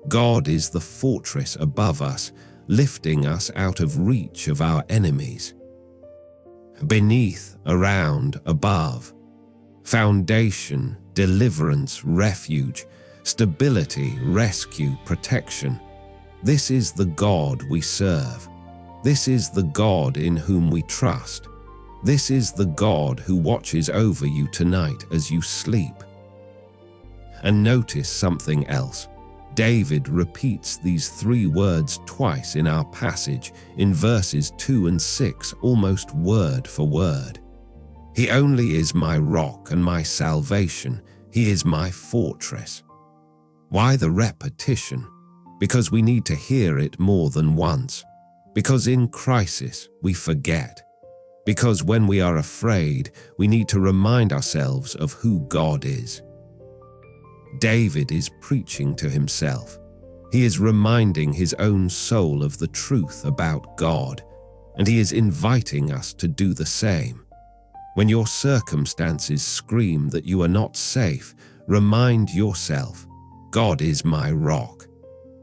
Speaker 1: God is the fortress above us, lifting us out of reach of our enemies. Beneath, around, above. Foundation, deliverance, refuge, stability, rescue, protection. This is the God we serve. This is the God in whom we trust. This is the God who watches over you tonight as you sleep. And notice something else. David repeats these three words twice in our passage, in verses 2 and 6, almost word for word. He only is my rock and my salvation. He is my fortress. Why the repetition? Because we need to hear it more than once. Because in crisis, we forget. Because when we are afraid, we need to remind ourselves of who God is. David is preaching to himself. He is reminding his own soul of the truth about God, and he is inviting us to do the same. When your circumstances scream that you are not safe, remind yourself, God is my rock.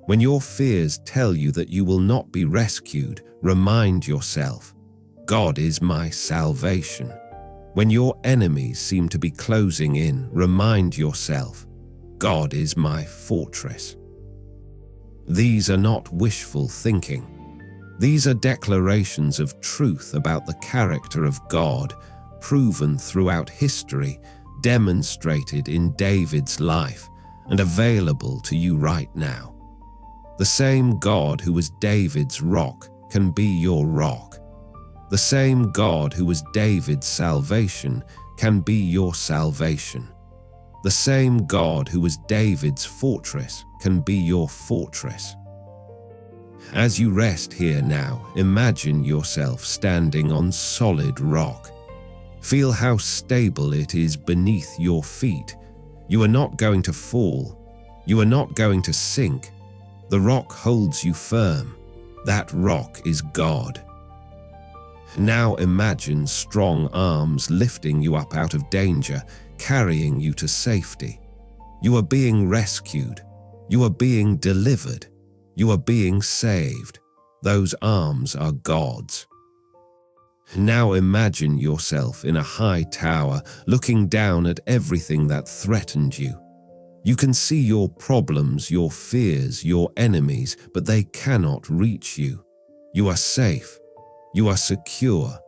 Speaker 1: When your fears tell you that you will not be rescued, remind yourself, God is my salvation. When your enemies seem to be closing in, remind yourself, God is my fortress. These are not wishful thinking. These are declarations of truth about the character of God, proven throughout history, demonstrated in David's life, and available to you right now. The same God who was David's rock can be your rock. The same God who was David's salvation can be your salvation. The same God who was David's fortress can be your fortress. As you rest here now, imagine yourself standing on solid rock. Feel how stable it is beneath your feet. You are not going to fall. You are not going to sink. The rock holds you firm. That rock is God. Now imagine strong arms lifting you up out of danger, carrying you to safety. You are being rescued. You are being delivered. You are being saved. Those arms are God's. Now imagine yourself in a high tower, looking down at everything that threatened you. You can see your problems, your fears, your enemies, but they cannot reach you. You are safe. You are secure.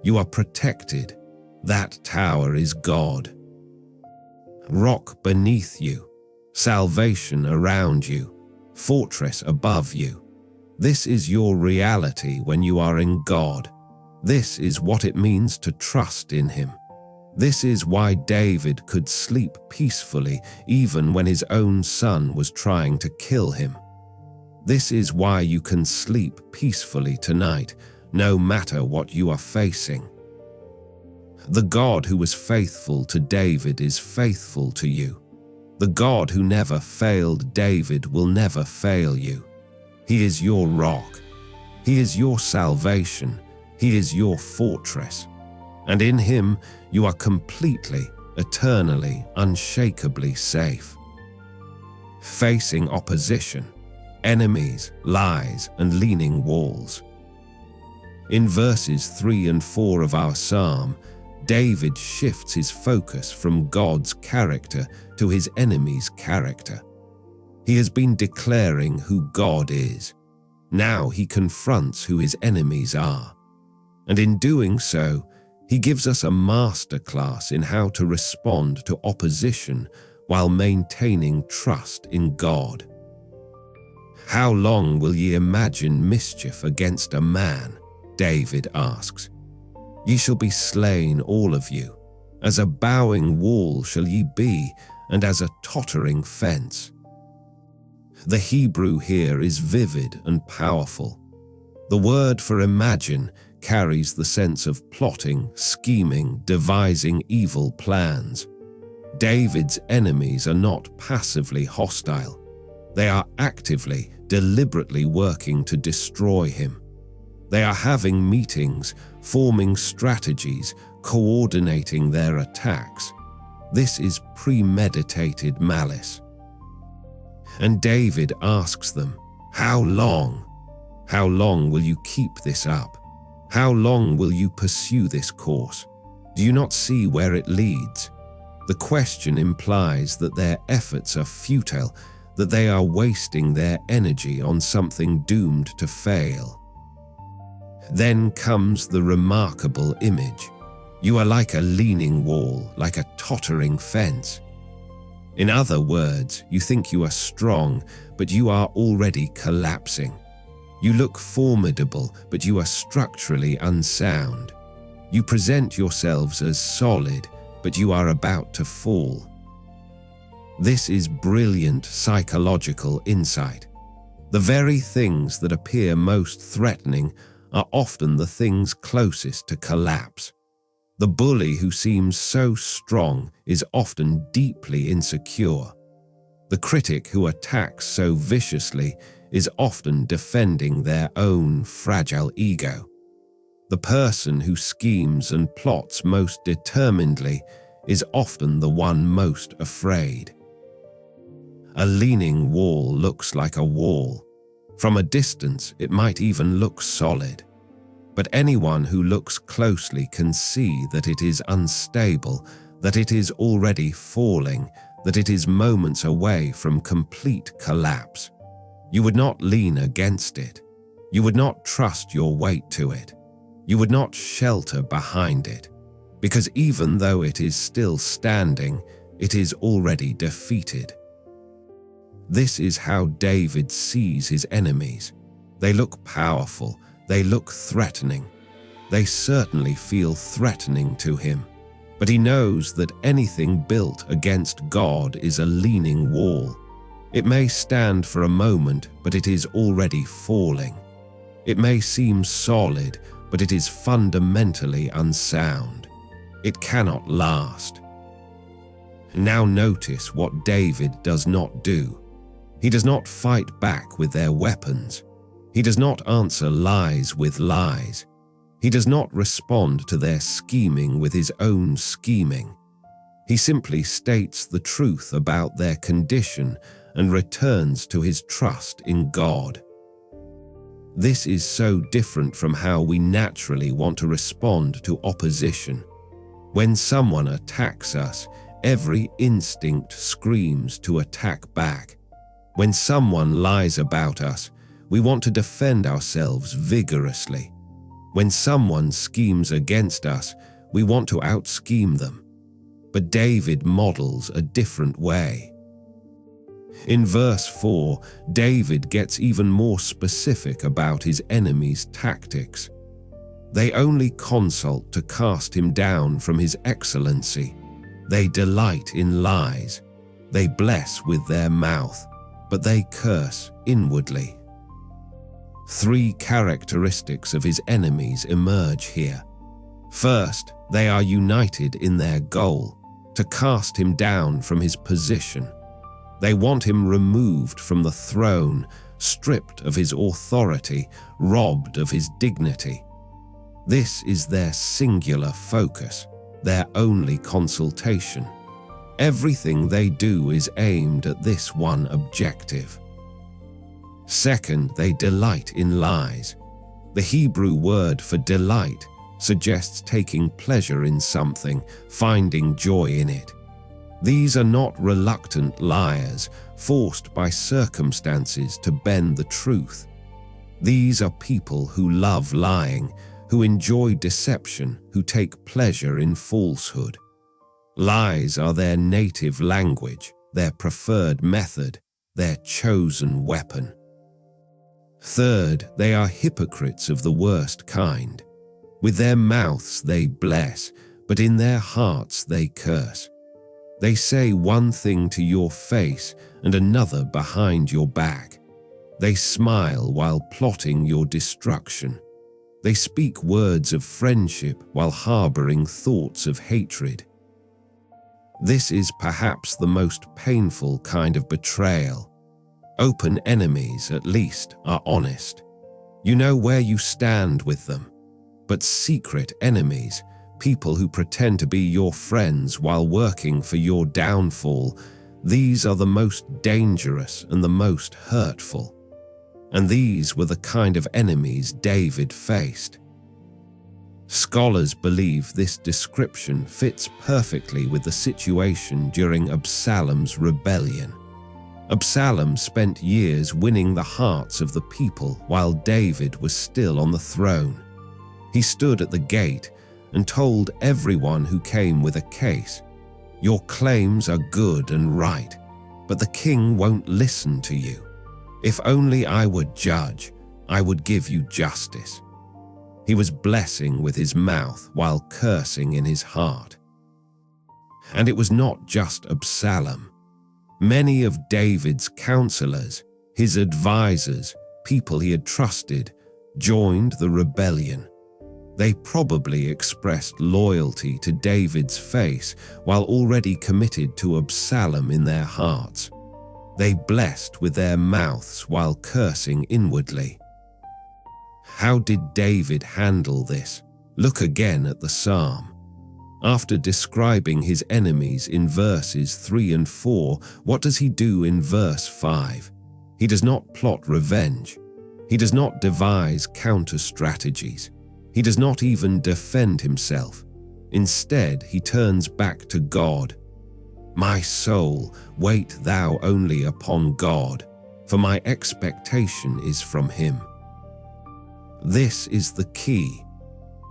Speaker 1: You are protected. That tower is God. Rock beneath you, salvation around you, fortress above you. This is your reality when you are in God. This is what it means to trust in Him. This is why David could sleep peacefully even when his own son was trying to kill him. This is why you can sleep peacefully tonight, no matter what you are facing. The God who was faithful to David is faithful to you. The God who never failed David will never fail you. He is your rock. He is your salvation. He is your fortress. And in Him, you are completely, eternally, unshakably safe. Facing opposition, enemies, lies, and leaning walls. In verses 3 and 4 of our psalm, David shifts his focus from God's character to his enemy's character. He has been declaring who God is. Now he confronts who his enemies are. And in doing so, he gives us a masterclass in how to respond to opposition while maintaining trust in God. How long will ye imagine mischief against a man? David asks. Ye shall be slain, all of you, As a bowing wall shall ye be, and as a tottering fence. The Hebrew here is vivid and powerful. The word for imagine carries the sense of plotting, scheming, devising evil plans. David's enemies are not passively hostile. They are actively, deliberately working to destroy him. They are having meetings, forming strategies, coordinating their attacks. This is premeditated malice. And David asks them, "How long? How long will you keep this up? How long will you pursue this course? Do you not see where it leads?" The question implies that their efforts are futile, that they are wasting their energy on something doomed to fail. Then comes the remarkable image. You are like a leaning wall, like a tottering fence. In other words, you think you are strong, but you are already collapsing. You look formidable, but you are structurally unsound. You present yourselves as solid, but you are about to fall. This is brilliant psychological insight. The very things that appear most threatening are often the things closest to collapse. The bully who seems so strong is often deeply insecure. The critic who attacks so viciously is often defending their own fragile ego. The person who schemes and plots most determinedly is often the one most afraid. A leaning wall looks like a wall. From a distance, it might even look solid. But anyone who looks closely can see that it is unstable, that it is already falling, that it is moments away from complete collapse. You would not lean against it. You would not trust your weight to it. You would not shelter behind it, because even though it is still standing, it is already defeated. This is how David sees his enemies. They look powerful. They look threatening. They certainly feel threatening to him. But he knows that anything built against God is a leaning wall. It may stand for a moment, but it is already falling. It may seem solid, but it is fundamentally unsound. It cannot last. Now notice what David does not do. He does not fight back with their weapons. He does not answer lies with lies. He does not respond to their scheming with his own scheming. He simply states the truth about their condition and returns to his trust in God. This is so different from how we naturally want to respond to opposition. When someone attacks us, every instinct screams to attack back. When someone lies about us, we want to defend ourselves vigorously. When someone schemes against us, we want to out-scheme them. But David models a different way. In verse 4, David gets even more specific about his enemies' tactics. They only consult to cast him down from his excellency. They delight in lies. They bless with their mouth, but they curse inwardly. 3 characteristics of his enemies emerge here. First, they are united in their goal, to cast him down from his position. They want him removed from the throne, stripped of his authority, robbed of his dignity. This is their singular focus, their only consultation. Everything they do is aimed at this one objective. Second, they delight in lies. The Hebrew word for delight suggests taking pleasure in something, finding joy in it. These are not reluctant liars, forced by circumstances to bend the truth. These are people who love lying, who enjoy deception, who take pleasure in falsehood. Lies are their native language, their preferred method, their chosen weapon. Third, they are hypocrites of the worst kind. With their mouths they bless, but in their hearts they curse. They say one thing to your face and another behind your back. They smile while plotting your destruction. They speak words of friendship while harboring thoughts of hatred. This is perhaps the most painful kind of betrayal. Open enemies, at least, are honest. You know where you stand with them. But secret enemies, people who pretend to be your friends while working for your downfall, these are the most dangerous and the most hurtful. And these were the kind of enemies David faced. Scholars believe this description fits perfectly with the situation during Absalom's rebellion. Absalom spent years winning the hearts of the people while David was still on the throne. He stood at the gate and told everyone who came with a case, "Your claims are good and right, but the king won't listen to you. If only I were judge, I would give you justice." He was blessing with his mouth while cursing in his heart. And it was not just Absalom. Many of David's counselors, his advisors, people he had trusted, joined the rebellion. They probably expressed loyalty to David's face while already committed to Absalom in their hearts. They blessed with their mouths while cursing inwardly. How did David handle this? Look again at the psalm. After describing his enemies in verses 3 and 4, what does he do in verse 5? He does not plot revenge. He does not devise counter-strategies. He does not even defend himself. Instead, he turns back to God. "My soul, wait thou only upon God, for my expectation is from him." This is the key.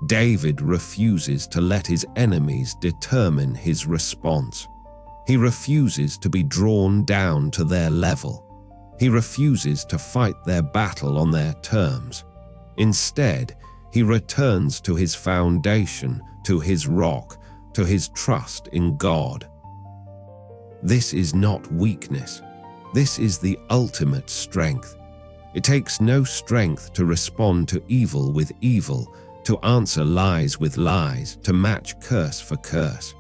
Speaker 1: David refuses to let his enemies determine his response. He refuses to be drawn down to their level. He refuses to fight their battle on their terms. Instead, he returns to his foundation, to his rock, to his trust in God. This is not weakness. This is the ultimate strength. It takes no strength to respond to evil with evil, to answer lies with lies, to match curse for curse.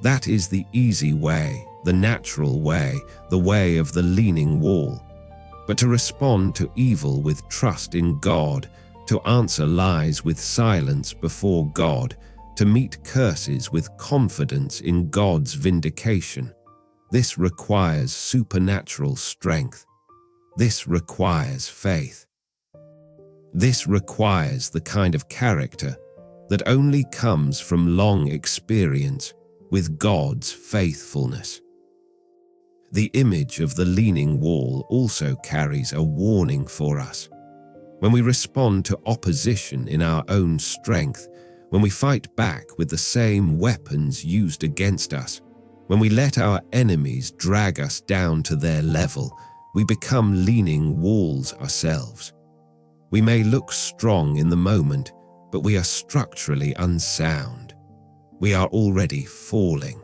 Speaker 1: That is the easy way, the natural way, the way of the leaning wall. But to respond to evil with trust in God, to answer lies with silence before God, to meet curses with confidence in God's vindication, this requires supernatural strength. This requires faith. This requires the kind of character that only comes from long experience with God's faithfulness. The image of the leaning wall also carries a warning for us. When we respond to opposition in our own strength, when we fight back with the same weapons used against us, when we let our enemies drag us down to their level, we become leaning walls ourselves. We may look strong in the moment, but we are structurally unsound. We are already falling.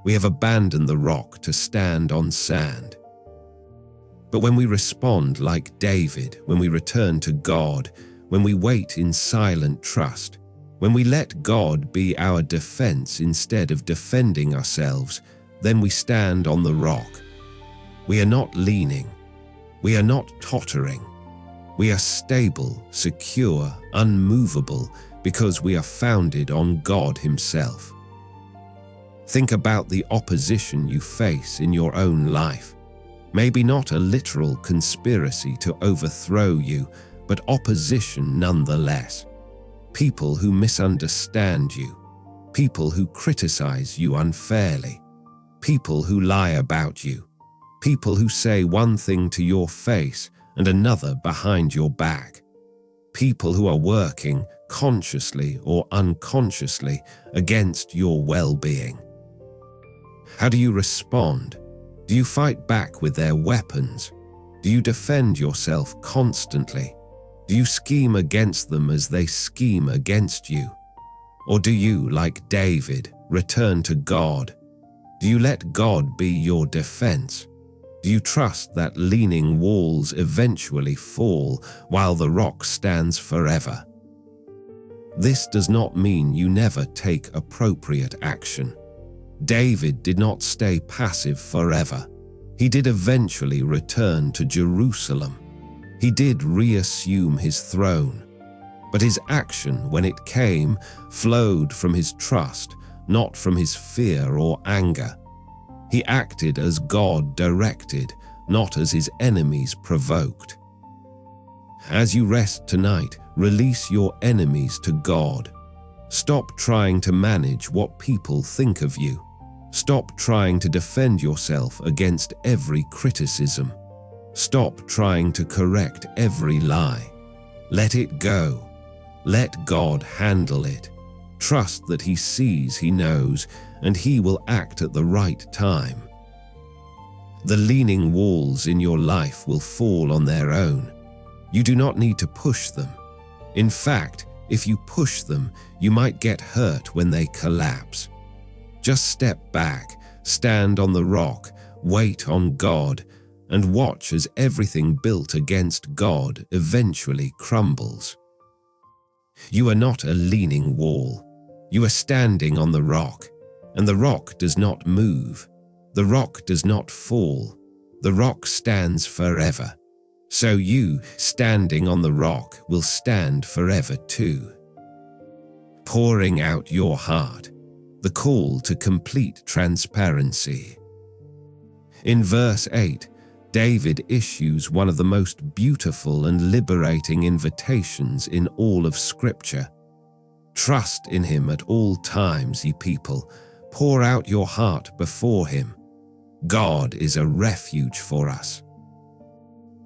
Speaker 1: We have abandoned the rock to stand on sand. But when we respond like David, when we return to God, when we wait in silent trust, when we let God be our defense instead of defending ourselves, then we stand on the rock. We are not leaning. We are not tottering. We are stable, secure, unmovable, because we are founded on God Himself. Think about the opposition you face in your own life. Maybe not a literal conspiracy to overthrow you, but opposition nonetheless. People who misunderstand you. People who criticize you unfairly. People who lie about you. People who say one thing to your face and another behind your back. People who are working, consciously or unconsciously, against your well-being. How do you respond? Do you fight back with their weapons? Do you defend yourself constantly? Do you scheme against them as they scheme against you? Or do you, like David, return to God? Do you let God be your defense? Do you trust that leaning walls eventually fall while the rock stands forever? This does not mean you never take appropriate action. David did not stay passive forever. He did eventually return to Jerusalem. He did reassume his throne. But his action, when it came, flowed from his trust, not from his fear or anger. He acted as God directed, not as his enemies provoked. As you rest tonight, release your enemies to God. Stop trying to manage what people think of you. Stop trying to defend yourself against every criticism. Stop trying to correct every lie. Let it go. Let God handle it. Trust that He sees, He knows, and He will act at the right time. The leaning walls in your life will fall on their own. You do not need to push them. In fact, if you push them, you might get hurt when they collapse. Just step back, stand on the rock, wait on God, and watch as everything built against God eventually crumbles. You are not a leaning wall. You are standing on the rock, and the rock does not move. The rock does not fall. The rock stands forever. So you, standing on the rock, will stand forever too. Pouring out your heart, the call to complete transparency. In verse 8, David issues one of the most beautiful and liberating invitations in all of Scripture. Trust in Him at all times, ye people. Pour out your heart before Him. God is a refuge for us.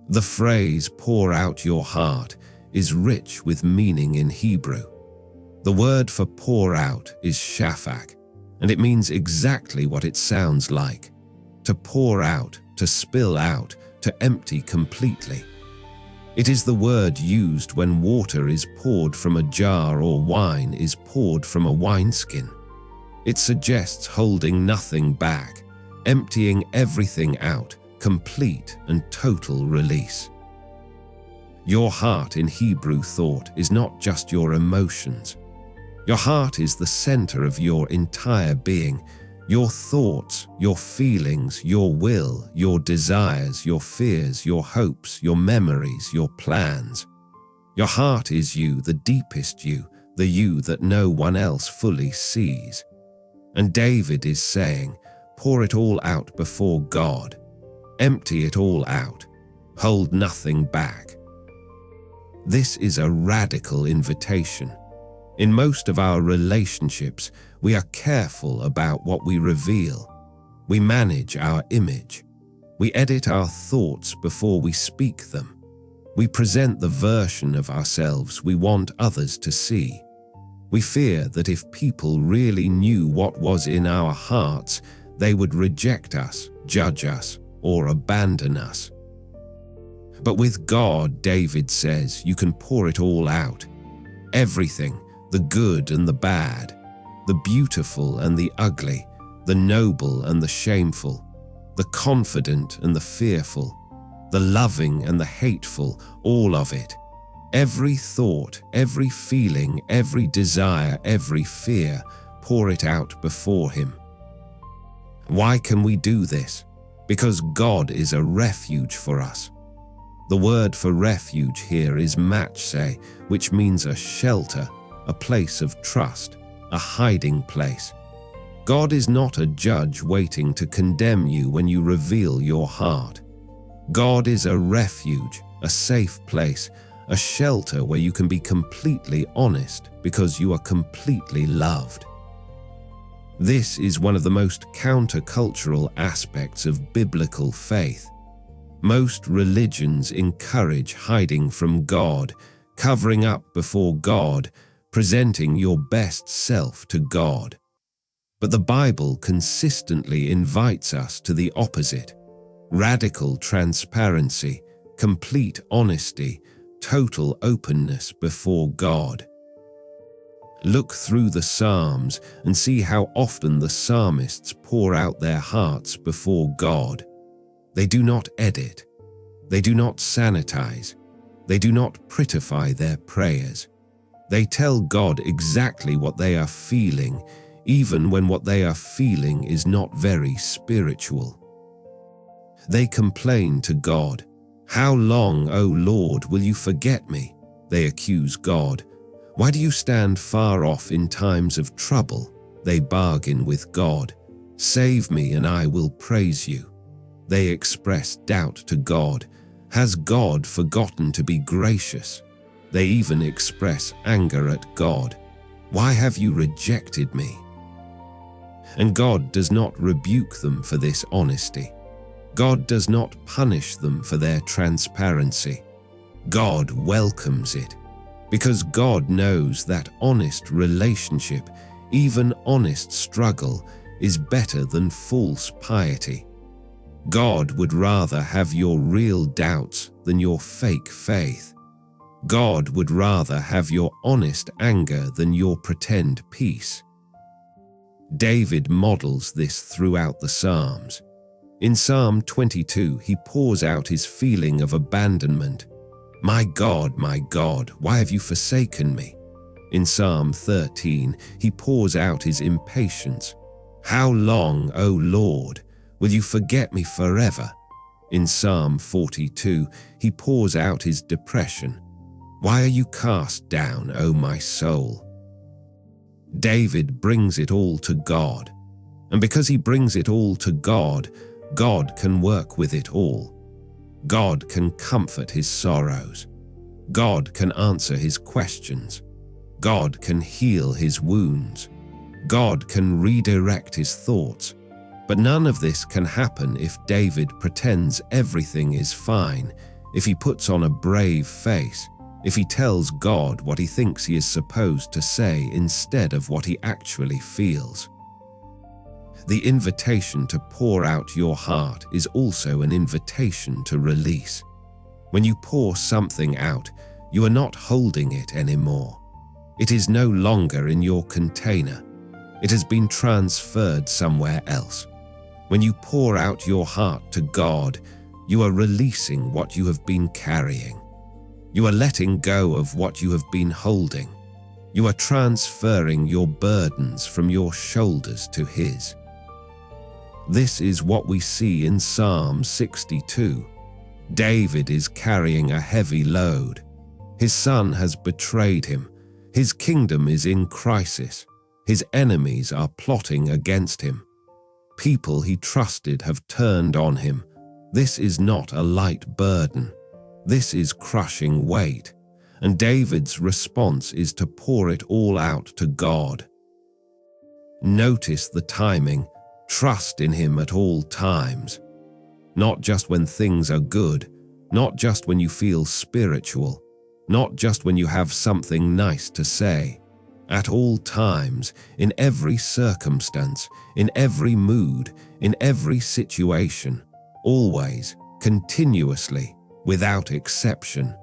Speaker 1: The phrase, pour out your heart, is rich with meaning in Hebrew. The word for pour out is shafak, and it means exactly what it sounds like. To pour out, to spill out, to empty completely. It is the word used when water is poured from a jar or wine is poured from a wineskin. It suggests holding nothing back, emptying everything out, complete and total release. Your heart in Hebrew thought is not just your emotions. Your heart is the center of your entire being. Your thoughts, your feelings, your will, your desires, your fears, your hopes, your memories, your plans. Your heart is you, the deepest you, the you that no one else fully sees. And David is saying, pour it all out before God. Empty it all out. Hold nothing back. This is a radical invitation. In most of our relationships, we are careful about what we reveal. We manage our image. We edit our thoughts before we speak them. We present the version of ourselves we want others to see. We fear that if people really knew what was in our hearts, they would reject us, judge us, or abandon us. But with God, David says, you can pour it all out. Everything, the good and the bad, the beautiful and the ugly, the noble and the shameful, the confident and the fearful, the loving and the hateful, all of it. Every thought, every feeling, every desire, every fear, pour it out before Him. Why can we do this? Because God is a refuge for us. The word for refuge here is matse, which means a shelter, a place of trust, a hiding place. God is not a judge waiting to condemn you when you reveal your heart. God is a refuge, a safe place, a shelter where you can be completely honest because you are completely loved. This is one of the most countercultural aspects of biblical faith. Most religions encourage hiding from God, covering up before God, presenting your best self to God. But the Bible consistently invites us to the opposite: radical transparency, complete honesty, total openness before God. Look through the Psalms and see how often the psalmists pour out their hearts before God. They do not edit. They do not sanitize. They do not prettify their prayers. They tell God exactly what they are feeling, even when what they are feeling is not very spiritual. They complain to God. "How long, O Lord, will you forget me?" They accuse God. "Why do you stand far off in times of trouble?" They bargain with God. "Save me and I will praise you." They express doubt to God. Has God forgotten to be gracious? They even express anger at God. "Why have you rejected me?" And God does not rebuke them for this honesty. God does not punish them for their transparency. God welcomes it, because God knows that honest relationship, even honest struggle, is better than false piety. God would rather have your real doubts than your fake faith. God would rather have your honest anger than your pretend peace. David models this throughout the Psalms. In Psalm 22, he pours out his feeling of abandonment. My God, why have you forsaken me?" In Psalm 13, he pours out his impatience. "How long, O Lord, will you forget me forever?" In Psalm 42, he pours out his depression. "Why are you cast down, O my soul?" David brings it all to God. And because he brings it all to God, God can work with it all. God can comfort his sorrows. God can answer his questions. God can heal his wounds. God can redirect his thoughts. But none of this can happen if David pretends everything is fine, if he puts on a brave face, if he tells God what he thinks he is supposed to say instead of what he actually feels. The invitation to pour out your heart is also an invitation to release. When you pour something out, you are not holding it anymore. It is no longer in your container. It has been transferred somewhere else. When you pour out your heart to God, you are releasing what you have been carrying. You are letting go of what you have been holding. You are transferring your burdens from your shoulders to His. This is what we see in Psalm 62. David is carrying a heavy load. His son has betrayed him. His kingdom is in crisis. His enemies are plotting against him. People he trusted have turned on him. This is not a light burden. This is crushing weight. And David's response is to pour it all out to God. Notice the timing. Trust in Him at all times. Not just when things are good, not just when you feel spiritual, not just when you have something nice to say. At all times, in every circumstance, in every mood, in every situation, always, continuously, without exception.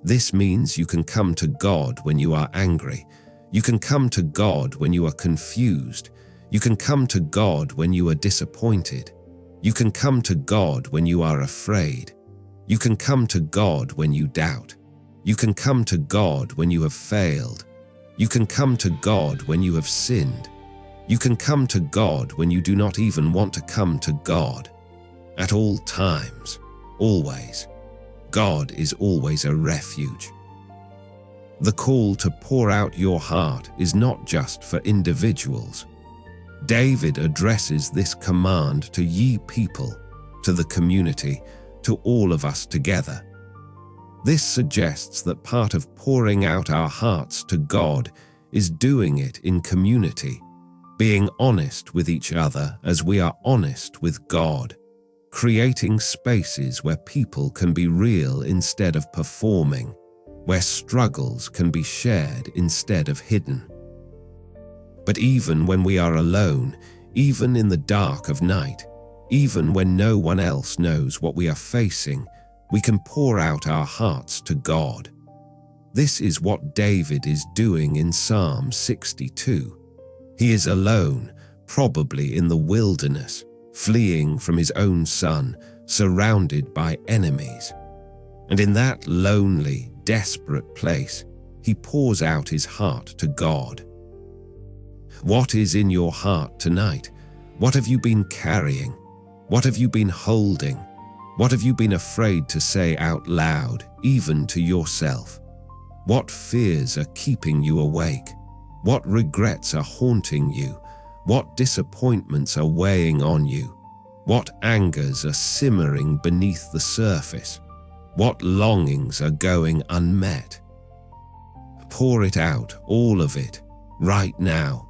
Speaker 1: This means you can come to God when you are angry. You can come to God when you are confused. You can come to God when you are disappointed. You can come to God when you are afraid. You can come to God when you doubt. You can come to God when you have failed. You can come to God when you have sinned. You can come to God when you do not even want to come to God. At all times, always. God is always a refuge. The call to pour out your heart is not just for individuals. David addresses this command to ye people, to the community, to all of us together. This suggests that part of pouring out our hearts to God is doing it in community, being honest with each other as we are honest with God, creating spaces where people can be real instead of performing, where struggles can be shared instead of hidden. But even when we are alone, even in the dark of night, even when no one else knows what we are facing, we can pour out our hearts to God. This is what David is doing in Psalm 62. He is alone, probably in the wilderness, fleeing from his own son, surrounded by enemies. And in that lonely, desperate place, he pours out his heart to God. What is in your heart tonight? What have you been carrying? What have you been holding? What have you been afraid to say out loud, even to yourself? What fears are keeping you awake? What regrets are haunting you? What disappointments are weighing on you? What angers are simmering beneath the surface? What longings are going unmet? Pour it out, all of it, right now.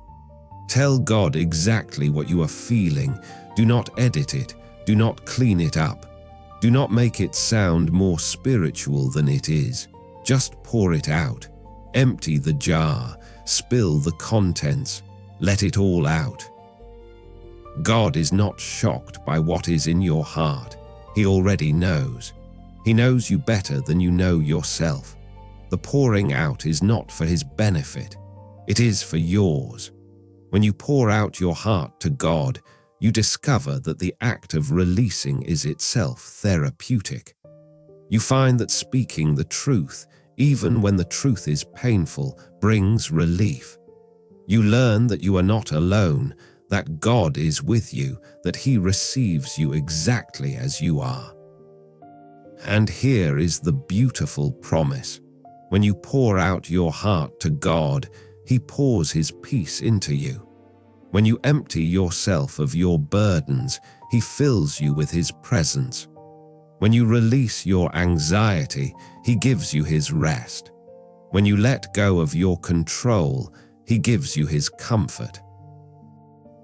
Speaker 1: Tell God exactly what you are feeling. Do not edit it. Do not clean it up. Do not make it sound more spiritual than it is. Just pour it out. Empty the jar. Spill the contents. Let it all out. God is not shocked by what is in your heart. He already knows. He knows you better than you know yourself. The pouring out is not for his benefit. It is for yours. When you pour out your heart to God, you discover that the act of releasing is itself therapeutic. You find that speaking the truth, even when the truth is painful, brings relief. You learn that you are not alone, that God is with you, that he receives you exactly as you are. And here is the beautiful promise. When you pour out your heart to God, he pours his peace into you. When you empty yourself of your burdens, he fills you with his presence. When you release your anxiety, he gives you his rest. When you let go of your control, he gives you his comfort.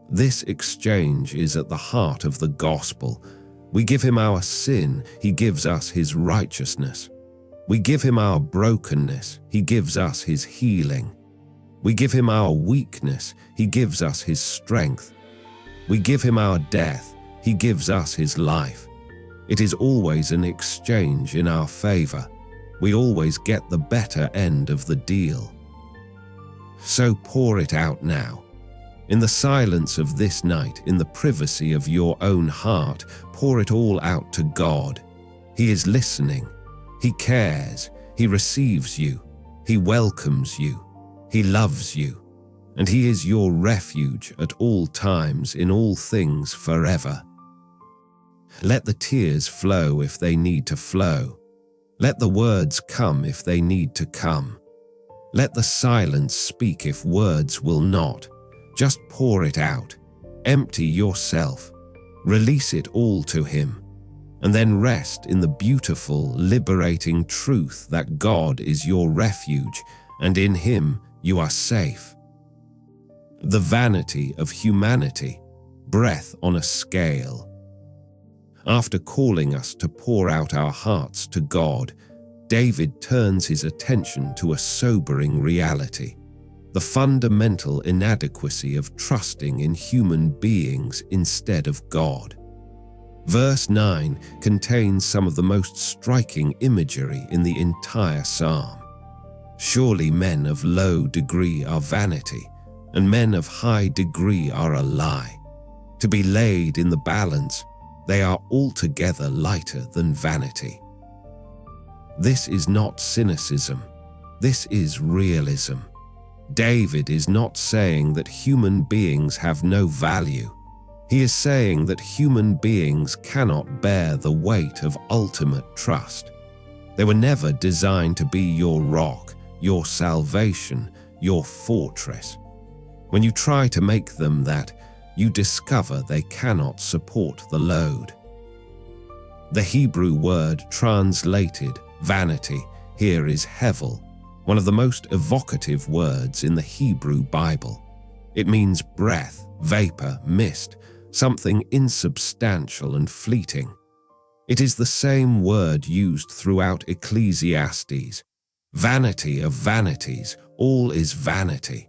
Speaker 1: This exchange is at the heart of the gospel. We give him our sin, he gives us his righteousness. We give him our brokenness, he gives us his healing. We give him our weakness, he gives us his strength. We give him our death, he gives us his life. It is always an exchange in our favor. We always get the better end of the deal. So pour it out now. In the silence of this night, in the privacy of your own heart, pour it all out to God. He is listening. He cares. He receives you. He welcomes you. He loves you. And he is your refuge at all times, in all things, forever. Let the tears flow if they need to flow. Let the words come if they need to come. Let the silence speak if words will not. Just pour it out. Empty yourself. Release it all to him. And then rest in the beautiful, liberating truth that God is your refuge, and in him you are safe. The vanity of humanity, breath on a scale. After calling us to pour out our hearts to God, David turns his attention to a sobering reality, the fundamental inadequacy of trusting in human beings instead of God. Verse 9 contains some of the most striking imagery in the entire psalm. Surely men of low degree are vanity, and men of high degree are a lie. To be laid in the balance, they are altogether lighter than vanity. This is not cynicism. This is realism. David is not saying that human beings have no value. He is saying that human beings cannot bear the weight of ultimate trust. They were never designed to be your rock, your salvation, your fortress. When you try to make them that, you discover they cannot support the load. The Hebrew word translated vanity here is hevel, one of the most evocative words in the Hebrew Bible. It means breath, vapor, mist, something insubstantial and fleeting. It is the same word used throughout Ecclesiastes. Vanity of vanities, all is vanity.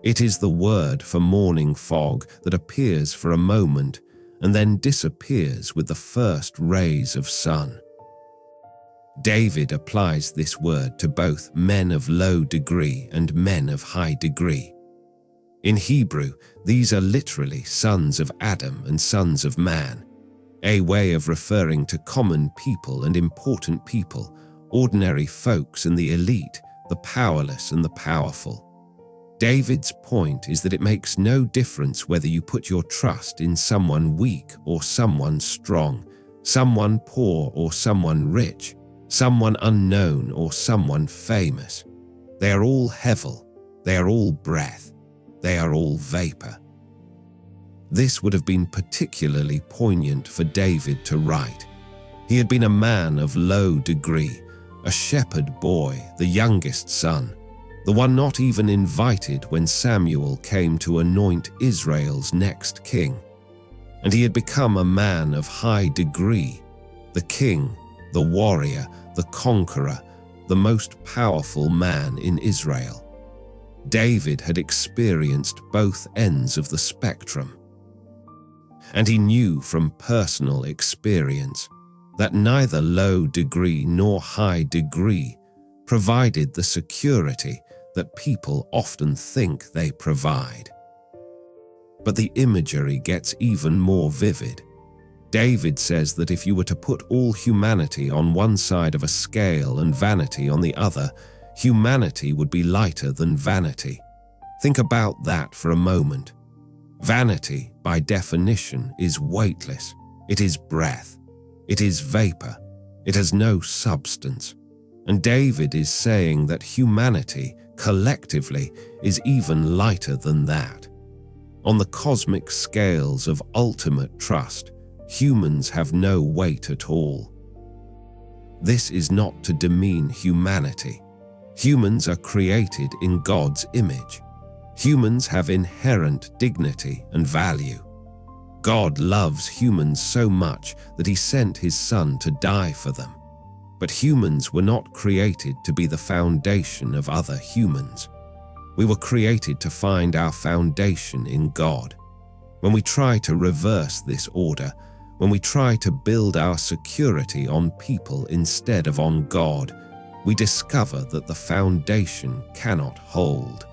Speaker 1: It is the word for morning fog that appears for a moment and then disappears with the first rays of sun. David applies this word to both men of low degree and men of high degree. In Hebrew, these are literally sons of Adam and sons of man, a way of referring to common people and important people, ordinary folks and the elite, the powerless and the powerful. David's point is that it makes no difference whether you put your trust in someone weak or someone strong, someone poor or someone rich, someone unknown or someone famous. They are all hevel, they are all breath, they are all vapor. This would have been particularly poignant for David to write. He had been a man of low degree, a shepherd boy, the youngest son, the one not even invited when Samuel came to anoint Israel's next king. And he had become a man of high degree, the king, the warrior, the conqueror, the most powerful man in Israel. David had experienced both ends of the spectrum. And he knew from personal experience that neither low degree nor high degree provided the security that people often think they provide. But the imagery gets even more vivid. David says that if you were to put all humanity on one side of a scale and vanity on the other, humanity would be lighter than vanity. Think about that for a moment. Vanity, by definition, is weightless. It is breath. It is vapor. It has no substance. And David is saying that humanity, collectively, is even lighter than that. On the cosmic scales of ultimate trust, humans have no weight at all. This is not to demean humanity. Humans are created in God's image. Humans have inherent dignity and value. God loves humans so much that he sent his Son to die for them. But humans were not created to be the foundation of other humans. We were created to find our foundation in God. When we try to reverse this order, when we try to build our security on people instead of on God, we discover that the foundation cannot hold.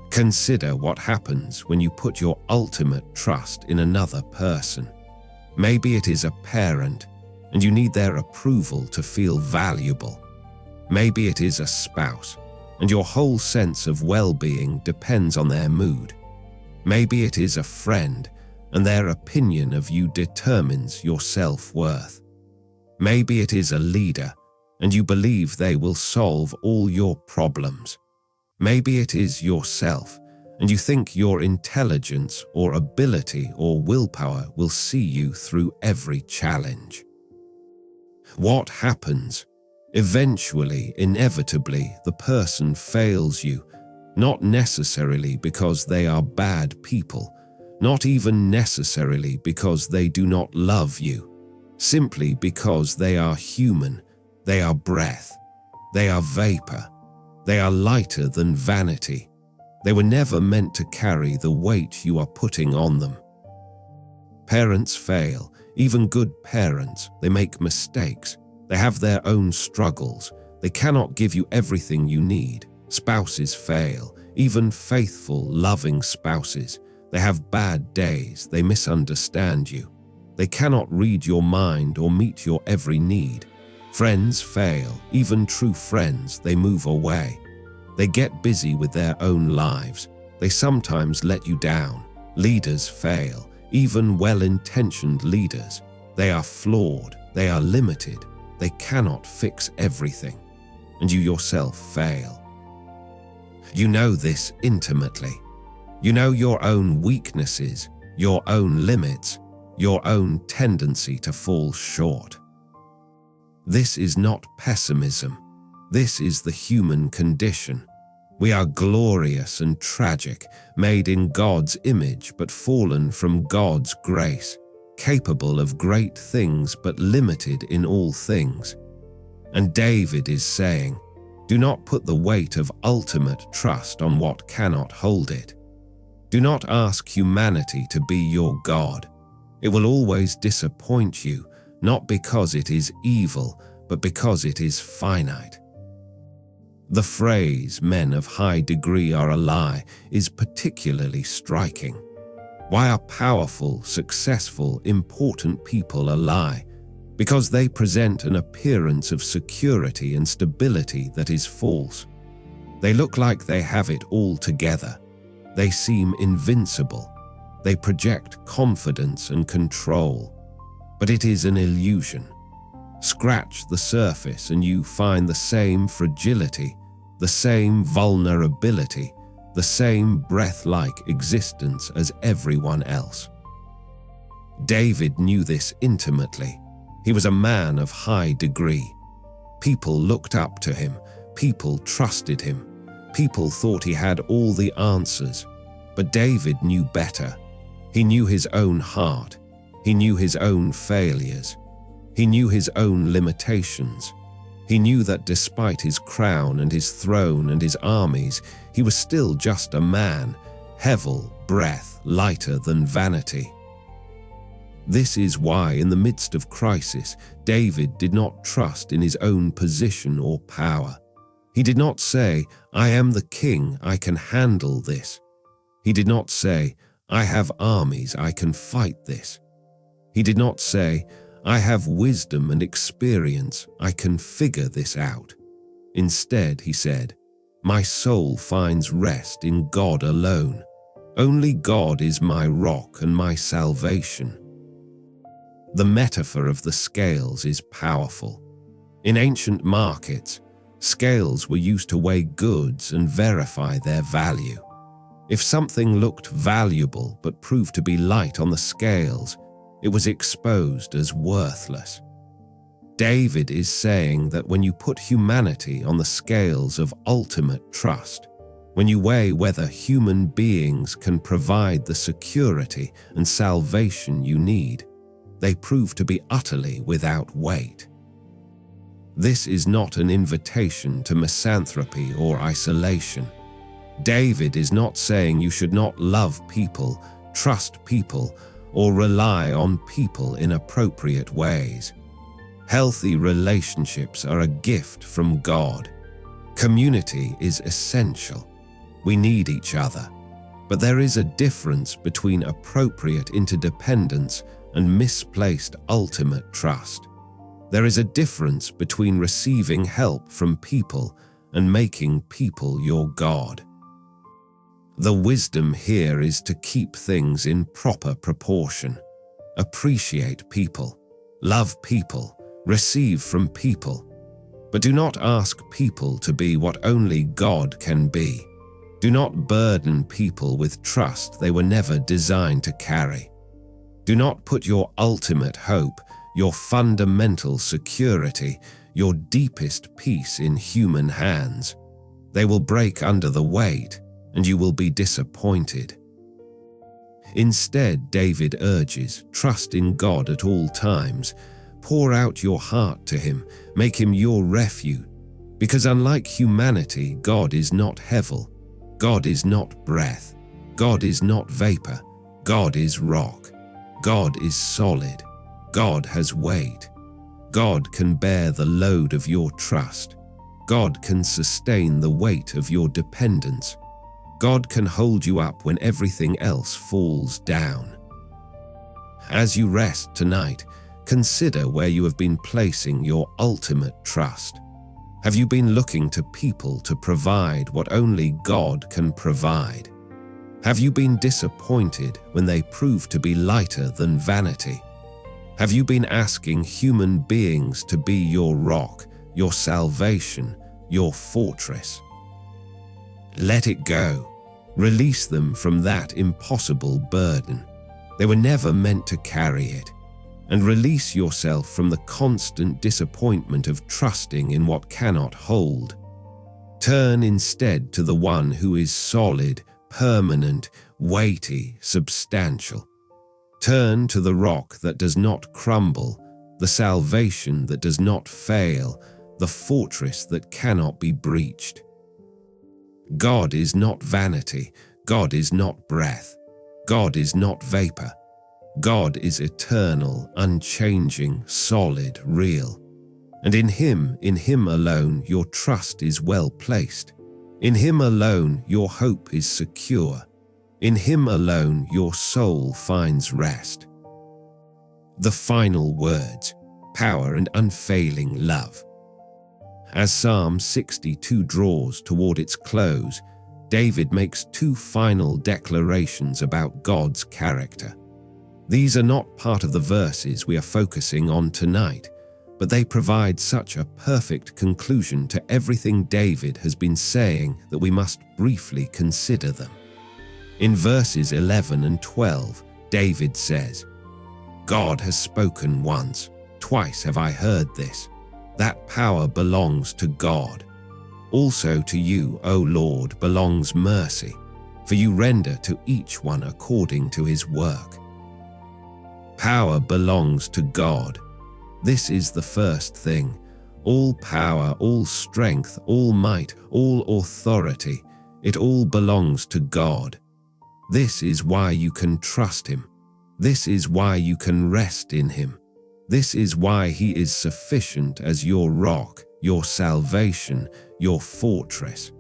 Speaker 1: Consider what happens when you put your ultimate trust in another person. Maybe it is a parent, and you need their approval to feel valuable. Maybe it is a spouse, and your whole sense of well-being depends on their mood. Maybe it is a friend, and their opinion of you determines your self-worth. Maybe it is a leader, and you believe they will solve all your problems. Maybe it is yourself, and you think your intelligence or ability or willpower will see you through every challenge. What happens? Eventually, inevitably, the person fails you, not necessarily because they are bad people, not even necessarily because they do not love you, simply because they are human, they are breath, they are vapor, they are lighter than vanity. They were never meant to carry the weight you are putting on them. Parents fail, even good parents. They make mistakes. They have their own struggles. They cannot give you everything you need. Spouses fail, even faithful, loving spouses. They have bad days. They misunderstand you. They cannot read your mind or meet your every need. Friends fail, even true friends. They move away. They get busy with their own lives. They sometimes let you down. Leaders fail, even well-intentioned leaders. They are flawed. They are limited. They cannot fix everything. And you yourself fail. You know this intimately. You know your own weaknesses, your own limits, your own tendency to fall short. This is not pessimism. This is the human condition. We are glorious and tragic, made in God's image but fallen from God's grace, capable of great things but limited in all things. And David is saying, do not put the weight of ultimate trust on what cannot hold it. Do not ask humanity to be your God. It will always disappoint you, not because it is evil, but because it is finite. The phrase, "men of high degree are a lie," is particularly striking. Why are powerful, successful, important people a lie? Because they present an appearance of security and stability that is false. They look like they have it all together. They seem invincible. They project confidence and control. But it is an illusion. Scratch the surface and you find the same fragility, the same vulnerability, the same breath-like existence as everyone else. David knew this intimately. He was a man of high degree. People looked up to him. People trusted him. People thought he had all the answers. But David knew better. He knew his own heart. He knew his own failures. He knew his own limitations. He knew that despite his crown and his throne and his armies, he was still just a man, hevel, breath, lighter than vanity. This is why, in the midst of crisis, David did not trust in his own position or power. He did not say, "I am the king, I can handle this." He did not say, "I have armies, I can fight this." He did not say, "I have wisdom and experience, I can figure this out." Instead, he said, "My soul finds rest in God alone. Only God is my rock and my salvation." The metaphor of the scales is powerful. In ancient markets, scales were used to weigh goods and verify their value. If something looked valuable but proved to be light on the scales, it was exposed as worthless. David is saying that when you put humanity on the scales of ultimate trust, when you weigh whether human beings can provide the security and salvation you need, they prove to be utterly without weight. This is not an invitation to misanthropy or isolation. David is not saying you should not love people, trust people, or rely on people in appropriate ways. Healthy relationships are a gift from God. Community is essential. We need each other. But there is a difference between appropriate interdependence and misplaced ultimate trust. There is a difference between receiving help from people and making people your God. The wisdom here is to keep things in proper proportion. Appreciate people, love people, receive from people. But do not ask people to be what only God can be. Do not burden people with trust they were never designed to carry. Do not put your ultimate hope, your fundamental security, your deepest peace in human hands. They will break under the weight, and you will be disappointed. Instead, David urges, trust in God at all times. Pour out your heart to him, make him your refuge. Because unlike humanity, God is not hevel. God is not breath. God is not vapor. God is rock. God is solid. God has weight. God can bear the load of your trust. God can sustain the weight of your dependence. God can hold you up when everything else falls down. As you rest tonight, consider where you have been placing your ultimate trust. Have you been looking to people to provide what only God can provide? Have you been disappointed when they prove to be lighter than vanity? Have you been asking human beings to be your rock, your salvation, your fortress? Let it go. Release them from that impossible burden. They were never meant to carry it. And release yourself from the constant disappointment of trusting in what cannot hold. Turn instead to the one who is solid, permanent, weighty, substantial. Turn to the rock that does not crumble, the salvation that does not fail, the fortress that cannot be breached. God is not vanity. God is not breath. God is not vapor. God is eternal, unchanging, solid, real. And in Him alone, your trust is well placed. In Him alone, your hope is secure. In Him alone, your soul finds rest. The final words: power and unfailing love. As Psalm 62 draws toward its close, David makes two final declarations about God's character. These are not part of the verses we are focusing on tonight, but they provide such a perfect conclusion to everything David has been saying that we must briefly consider them. In verses 11 and 12, David says, "God has spoken once, twice have I heard this. That power belongs to God. Also to you, O Lord, belongs mercy, for you render to each one according to his work." Power belongs to God. This is the first thing. All power, all strength, all might, all authority, it all belongs to God. This is why you can trust Him. This is why you can rest in Him. This is why He is sufficient as your rock, your salvation, your fortress.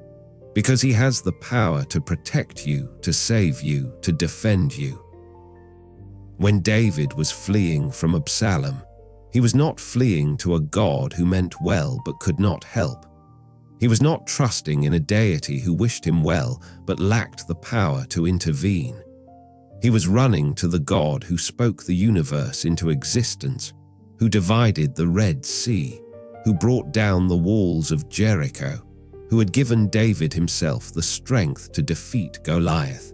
Speaker 1: Because He has the power to protect you, to save you, to defend you. When David was fleeing from Absalom, he was not fleeing to a God who meant well but could not help. He was not trusting in a deity who wished him well but lacked the power to intervene. He was running to the God who spoke the universe into existence, who divided the Red Sea, who brought down the walls of Jericho, who had given David himself the strength to defeat Goliath.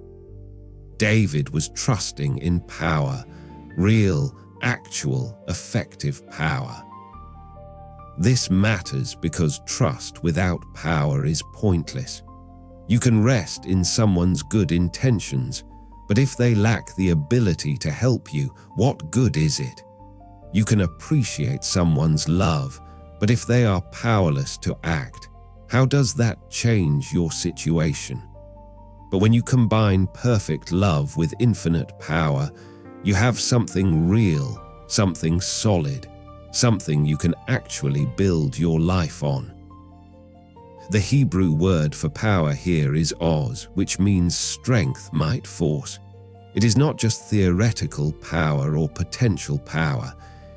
Speaker 1: David was trusting in power, real, actual, effective power. This matters because trust without power is pointless. You can rest in someone's good intentions, but if they lack the ability to help you, what good is it? You can appreciate someone's love, but if they are powerless to act, how does that change your situation? But when you combine perfect love with infinite power, you have something real, something solid, something you can actually build your life on. The Hebrew word for power here is oz, which means strength, might, force. It is not just theoretical power or potential power.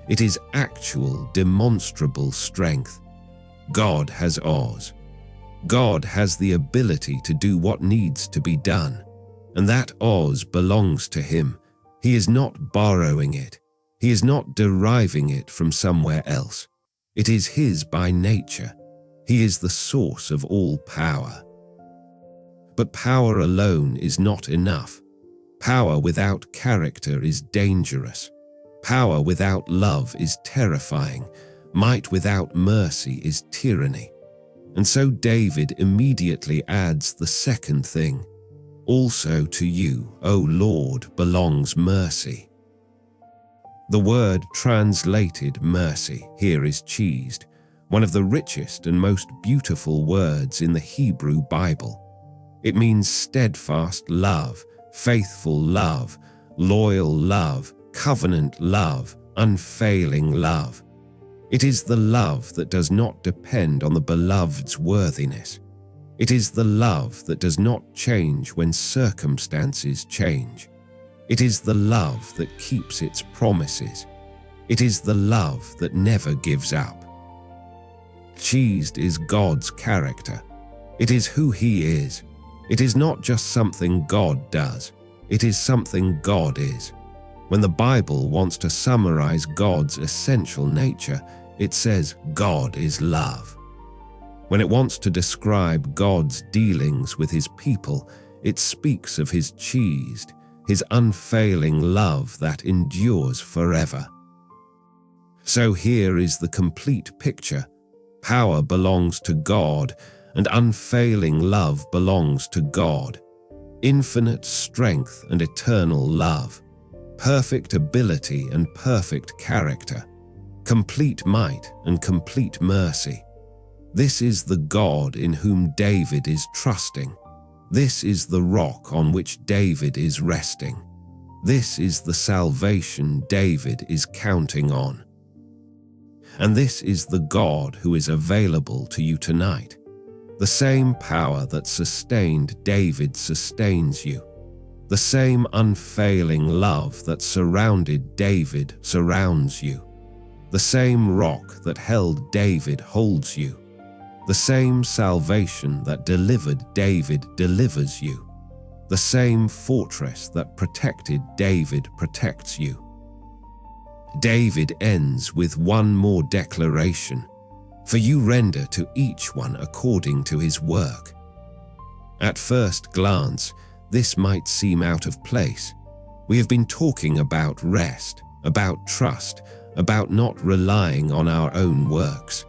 Speaker 1: It is actual, demonstrable strength. God has oz. God has the ability to do what needs to be done, and that oz belongs to Him. He is not borrowing it. He is not deriving it from somewhere else. It is His by nature. He is the source of all power. But power alone is not enough. Power without character is dangerous. Power without love is terrifying. Might without mercy is tyranny. And so David immediately adds the second thing. Also to you, O Lord, belongs mercy. The word translated mercy here is cheesed, one of the richest and most beautiful words in the Hebrew Bible. It means steadfast love, faithful love, loyal love, covenant love, unfailing love. It is the love that does not depend on the beloved's worthiness. It is the love that does not change when circumstances change. It is the love that keeps its promises. It is the love that never gives up. Cheesed is God's character. It is who He is. It is not just something God does. It is something God is. When the Bible wants to summarize God's essential nature, it says God is love. When it wants to describe God's dealings with His people, it speaks of His cheesed, His unfailing love that endures forever. So here is the complete picture. Power belongs to God, and unfailing love belongs to God. Infinite strength and eternal love. Perfect ability and perfect character. Complete might and complete mercy. This is the God in whom David is trusting. This is the rock on which David is resting. This is the salvation David is counting on. And this is the God who is available to you tonight. The same power that sustained David sustains you. The same unfailing love that surrounded David surrounds you. The same rock that held David holds you. The same salvation that delivered David delivers you. The same fortress that protected David protects you. David ends with one more declaration: "For you render to each one according to his work." At first glance, this might seem out of place. We have been talking about rest, about trust, about not relying on our own works.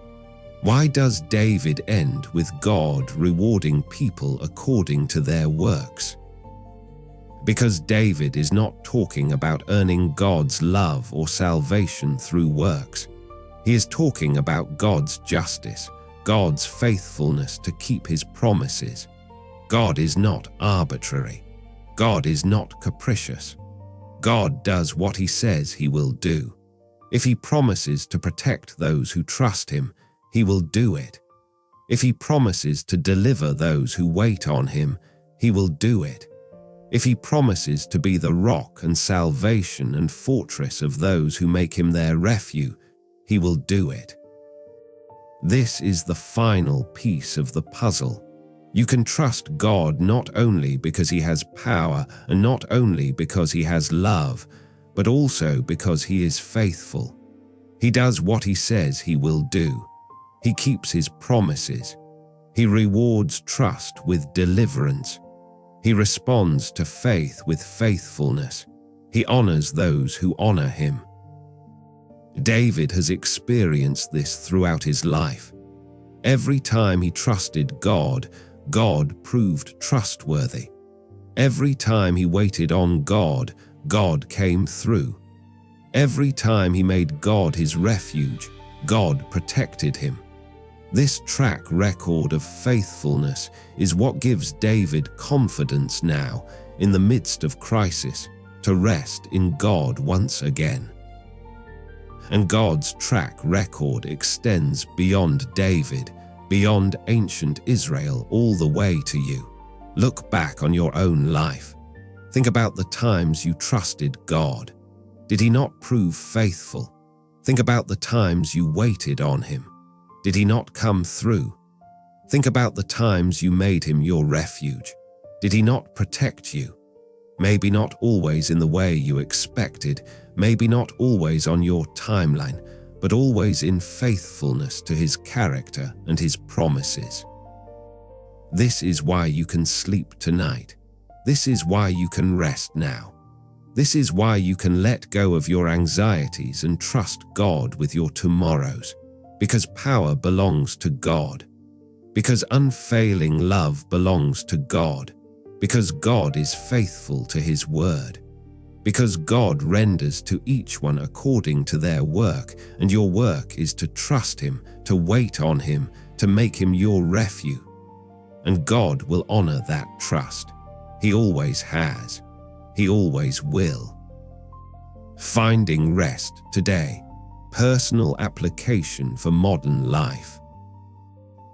Speaker 1: Why does David end with God rewarding people according to their works? Because David is not talking about earning God's love or salvation through works. He is talking about God's justice, God's faithfulness to keep his promises. God is not arbitrary. God is not capricious. God does what he says he will do. If he promises to protect those who trust him, he will do it. If he promises to deliver those who wait on him, he will do it. If he promises to be the rock and salvation and fortress of those who make him their refuge, he will do it. This is the final piece of the puzzle. You can trust God not only because he has power and not only because he has love, but also because he is faithful. He does what he says he will do. He keeps his promises. He rewards trust with deliverance. He responds to faith with faithfulness. He honors those who honor him. David has experienced this throughout his life. Every time he trusted God, God proved trustworthy. Every time he waited on God, God came through. Every time he made God his refuge, God protected him. This track record of faithfulness is what gives David confidence now, in the midst of crisis, to rest in God once again. And God's track record extends beyond David, beyond ancient Israel, all the way to you. Look back on your own life. Think about the times you trusted God. Did he not prove faithful? Think about the times you waited on him. Did he not come through? Think about the times you made him your refuge. Did he not protect you? Maybe not always in the way you expected, maybe not always on your timeline, but always in faithfulness to his character and his promises. This is why you can sleep tonight. This is why you can rest now. This is why you can let go of your anxieties and trust God with your tomorrows. Because power belongs to God. Because unfailing love belongs to God. Because God is faithful to his word. Because God renders to each one according to their work, and your work is to trust him, to wait on him, to make him your refuge. And God will honor that trust. He always has. He always will. Finding rest today. Personal application for modern life.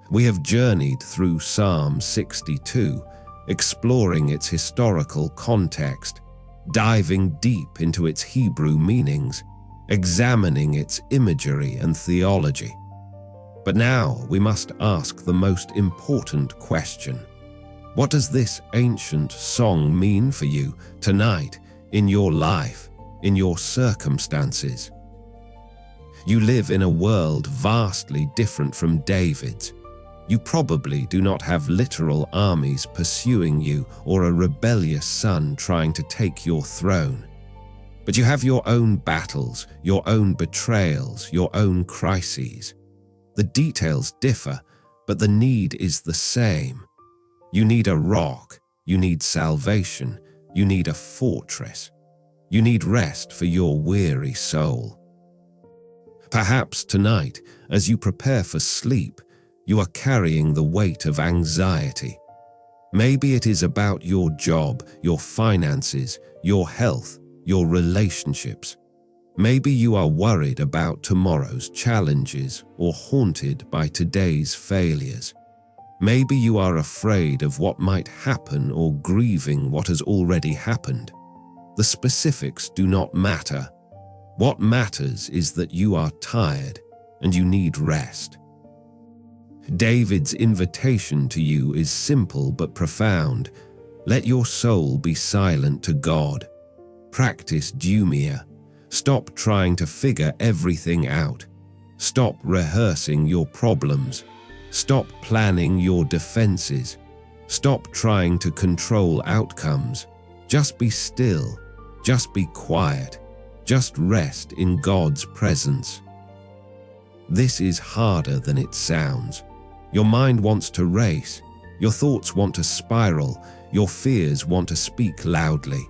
Speaker 1: We have journeyed through Psalm 62, exploring its historical context, diving deep into its Hebrew meanings, examining its imagery and theology. But now we must ask the most important question. What does this ancient song mean for you tonight, in your life, in your circumstances? You live in a world vastly different from David's. You probably do not have literal armies pursuing you or a rebellious son trying to take your throne. But you have your own battles, your own betrayals, your own crises. The details differ, but the need is the same. You need a rock, you need salvation, you need a fortress. You need rest for your weary soul. Perhaps tonight, as you prepare for sleep, you are carrying the weight of anxiety. Maybe it is about your job, your finances, your health, your relationships. Maybe you are worried about tomorrow's challenges or haunted by today's failures. Maybe you are afraid of what might happen or grieving what has already happened. The specifics do not matter. What matters is that you are tired and you need rest. David's invitation to you is simple but profound. Let your soul be silent to God. Practice dumiyah. Stop trying to figure everything out. Stop rehearsing your problems. Stop planning your defenses. Stop trying to control outcomes. Just be still. Just be quiet. Just rest in God's presence. This is harder than it sounds. Your mind wants to race. Your thoughts want to spiral. Your fears want to speak loudly.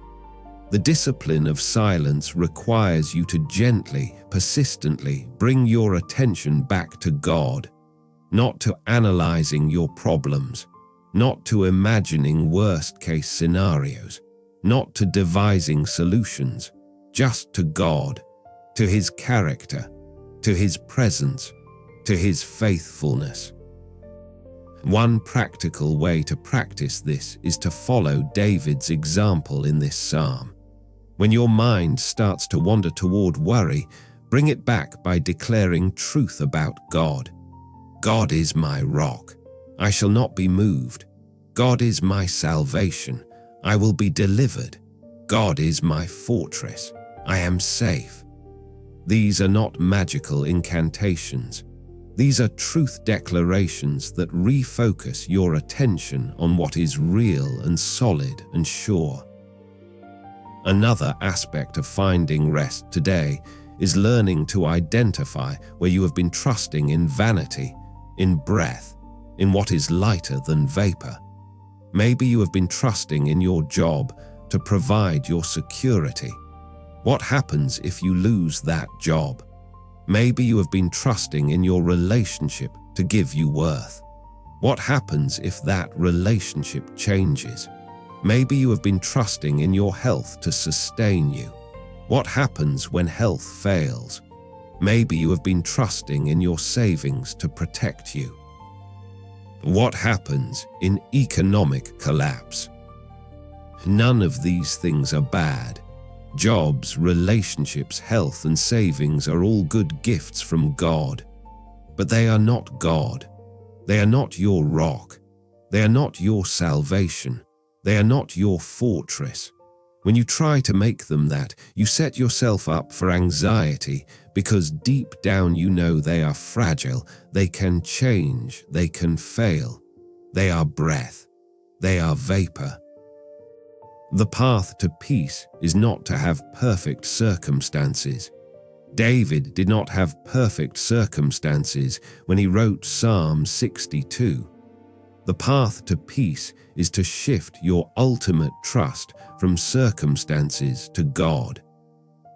Speaker 1: The discipline of silence requires you to gently, persistently bring your attention back to God, not to analyzing your problems, not to imagining worst-case scenarios, not to devising solutions, just to God, to His character, to His presence, to His faithfulness. One practical way to practice this is to follow David's example in this psalm. When your mind starts to wander toward worry, bring it back by declaring truth about God. God is my rock. I shall not be moved. God is my salvation. I will be delivered. God is my fortress. I am safe. These are not magical incantations. These are truth declarations that refocus your attention on what is real and solid and sure. Another aspect of finding rest today is learning to identify where you have been trusting in vanity, in breath, in what is lighter than vapor. Maybe you have been trusting in your job to provide your security. What happens if you lose that job? Maybe you have been trusting in your relationship to give you worth. What happens if that relationship changes? Maybe you have been trusting in your health to sustain you. What happens when health fails? Maybe you have been trusting in your savings to protect you. What happens in economic collapse? None of these things are bad. Jobs, relationships, health, and savings are all good gifts from God. But they are not God. They are not your rock. They are not your salvation. They are not your fortress. When you try to make them that, you set yourself up for anxiety because deep down you know they are fragile, they can change, they can fail. They are breath. They are vapor. The path to peace is not to have perfect circumstances. David did not have perfect circumstances when he wrote Psalm 62. The path to peace is to shift your ultimate trust from circumstances to God.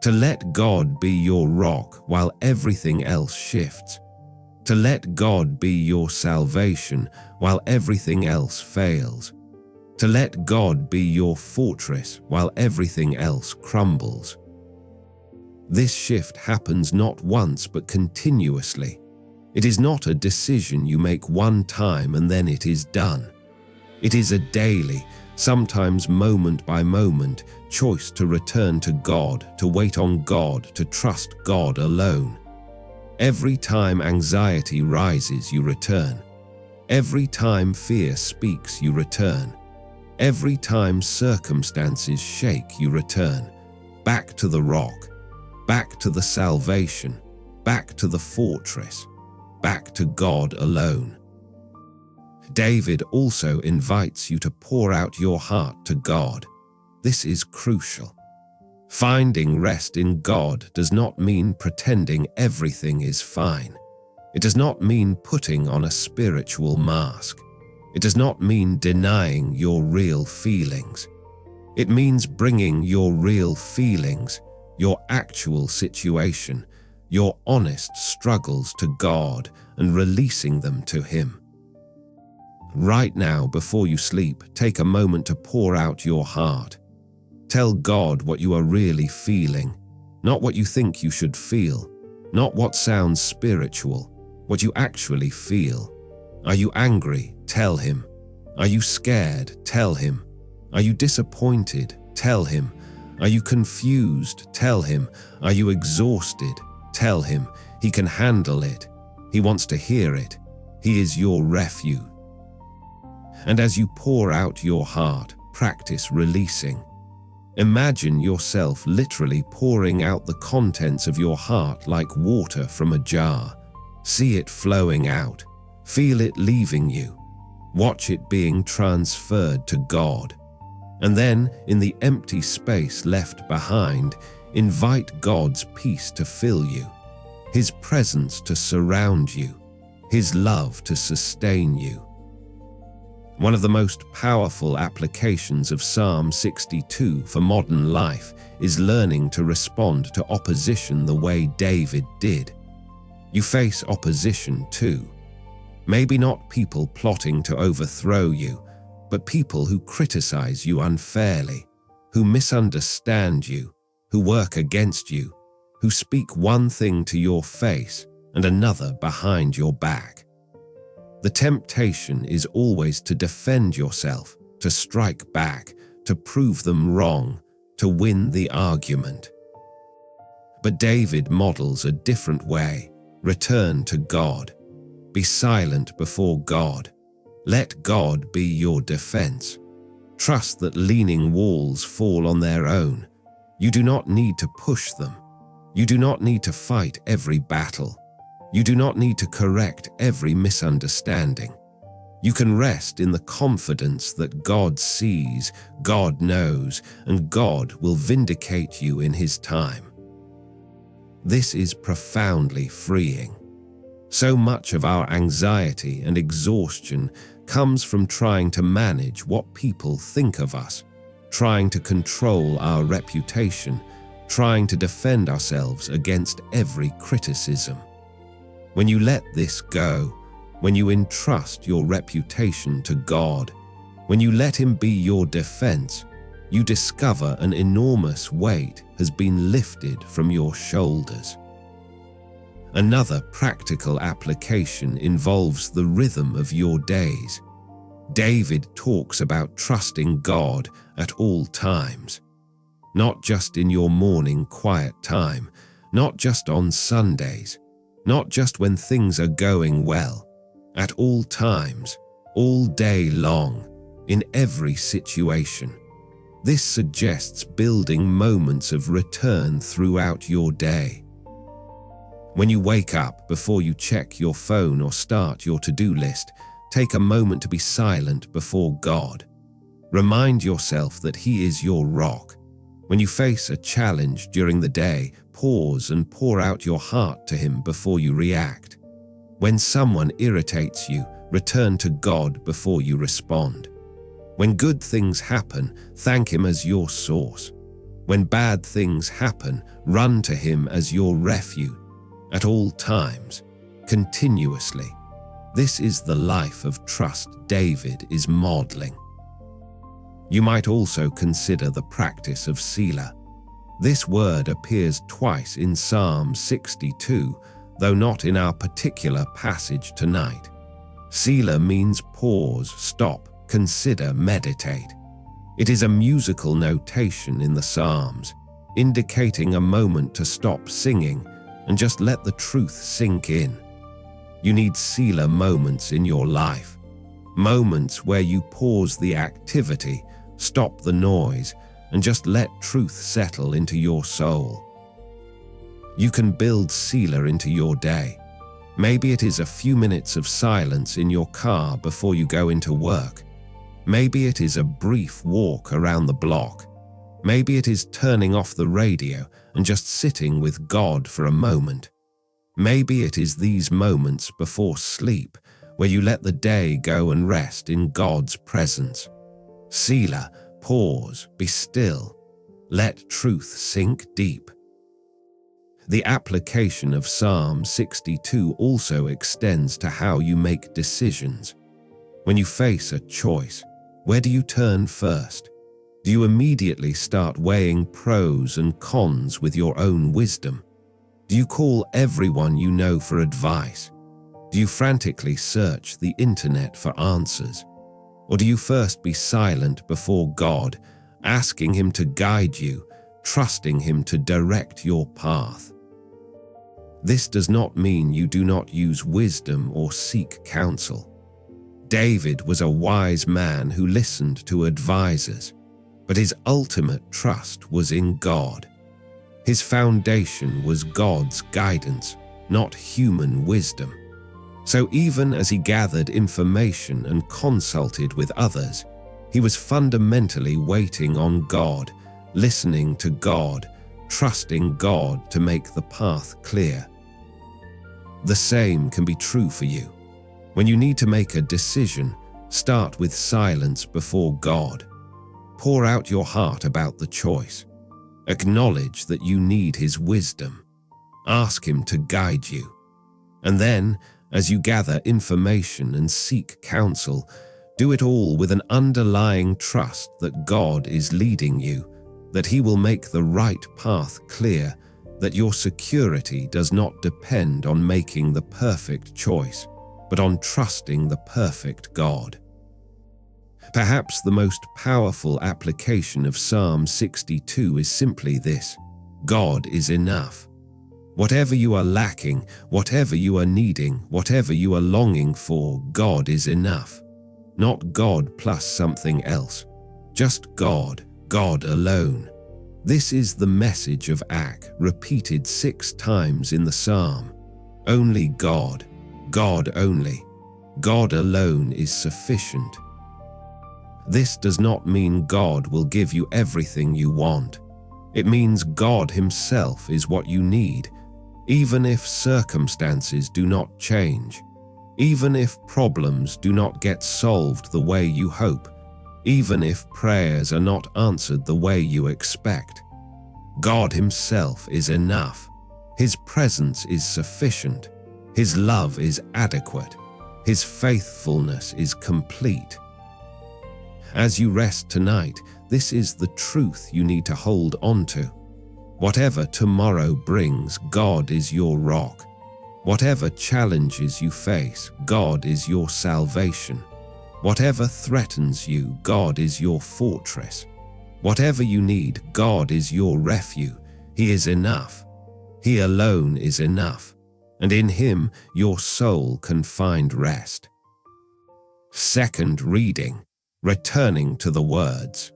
Speaker 1: To let God be your rock while everything else shifts. To let God be your salvation while everything else fails. To let God be your fortress while everything else crumbles. This shift happens not once but continuously. It is not a decision you make one time and then it is done. It is a daily, sometimes moment by moment, choice to return to God, to wait on God, to trust God alone. Every time anxiety rises, you return. Every time fear speaks, you return. Every time circumstances shake, you return. Back to the rock, back to the salvation, back to the fortress, back to God alone. David also invites you to pour out your heart to God. This is crucial. Finding rest in God does not mean pretending everything is fine. It does not mean putting on a spiritual mask. It does not mean denying your real feelings. It means bringing your real feelings, your actual situation, your honest struggles to God and releasing them to Him. Right now, before you sleep, take a moment to pour out your heart. Tell God what you are really feeling, Not what you think you should feel, not what sounds spiritual, what you actually feel. Are you angry? Tell him. Are you scared? Tell him. Are you disappointed? Tell him. Are you confused? Tell him. Are you exhausted? Tell him. He can handle it. He wants to hear it. He is your refuge. And as you pour out your heart, practice releasing. Imagine yourself literally pouring out the contents of your heart like water from a jar. See it flowing out. Feel it leaving you. Watch it being transferred to God. And then, in the empty space left behind, invite God's peace to fill you, His presence to surround you, His love to sustain you. One of the most powerful applications of Psalm 62 for modern life is learning to respond to opposition the way David did. You face opposition too. Maybe not people plotting to overthrow you, but people who criticize you unfairly, who misunderstand you, who work against you, who speak one thing to your face and another behind your back. The temptation is always to defend yourself, to strike back, to prove them wrong, to win the argument. But David models a different way. Return to God. Be silent before God. Let God be your defense. Trust that leaning walls fall on their own. You do not need to push them. You do not need to fight every battle. You do not need to correct every misunderstanding. You can rest in the confidence that God sees, God knows, and God will vindicate you in His time. This is profoundly freeing. So much of our anxiety and exhaustion comes from trying to manage what people think of us, trying to control our reputation, trying to defend ourselves against every criticism. When you let this go, when you entrust your reputation to God, when you let Him be your defense, you discover an enormous weight has been lifted from your shoulders. Another practical application involves the rhythm of your days. David talks about trusting God at all times, not just in your morning quiet time, not just on Sundays, not just when things are going well, at all times, all day long, in every situation. This suggests building moments of return throughout your day. When you wake up, before you check your phone or start your to-do list, take a moment to be silent before God. Remind yourself that He is your rock. When you face a challenge during the day, pause and pour out your heart to Him before you react. When someone irritates you, return to God before you respond. When good things happen, thank Him as your source. When bad things happen, run to Him as your refuge. At all times, continuously. This is the life of trust David is modeling. You might also consider the practice of Selah. This word appears twice in Psalm 62, though not in our particular passage tonight. Selah means pause, stop, consider, meditate. It is a musical notation in the Psalms, indicating a moment to stop singing and just let the truth sink in. You need Selah moments in your life, moments where you pause the activity, stop the noise, and just let truth settle into your soul. You can build Selah into your day. Maybe it is a few minutes of silence in your car before you go into work. Maybe it is a brief walk around the block. Maybe it is turning off the radio and just sitting with God for a moment. Maybe it is these moments before sleep where you let the day go and rest in God's presence. Selah, pause, be still. Let truth sink deep. The application of Psalm 62 also extends to how you make decisions. When you face a choice, where do you turn first? Do you immediately start weighing pros and cons with your own wisdom? Do you call everyone you know for advice? Do you frantically search the internet for answers? Or do you first be silent before God, asking Him to guide you, trusting Him to direct your path? This does not mean you do not use wisdom or seek counsel. David was a wise man who listened to advisors, but his ultimate trust was in God. His foundation was God's guidance, not human wisdom. So even as he gathered information and consulted with others, he was fundamentally waiting on God, listening to God, trusting God to make the path clear. The same can be true for you. When you need to make a decision, start with silence before God. Pour out your heart about the choice. Acknowledge that you need His wisdom. Ask Him to guide you. And then, as you gather information and seek counsel, do it all with an underlying trust that God is leading you, that He will make the right path clear, that your security does not depend on making the perfect choice, but on trusting the perfect God. Perhaps the most powerful application of Psalm 62 is simply this: God is enough. Whatever you are lacking, whatever you are needing, whatever you are longing for, God is enough. Not God plus something else. Just God, God alone. This is the message of Ak, repeated 6 times in the psalm. Only God, God only. God alone is sufficient. This does not mean God will give you everything you want. It means God Himself is what you need, even if circumstances do not change, even if problems do not get solved the way you hope, even if prayers are not answered the way you expect. God Himself is enough. His presence is sufficient. His love is adequate. His faithfulness is complete. As you rest tonight, this is the truth you need to hold on to. Whatever tomorrow brings, God is your rock. Whatever challenges you face, God is your salvation. Whatever threatens you, God is your fortress. Whatever you need, God is your refuge. He is enough. He alone is enough, and in Him your soul can find rest. Second reading, returning to the words.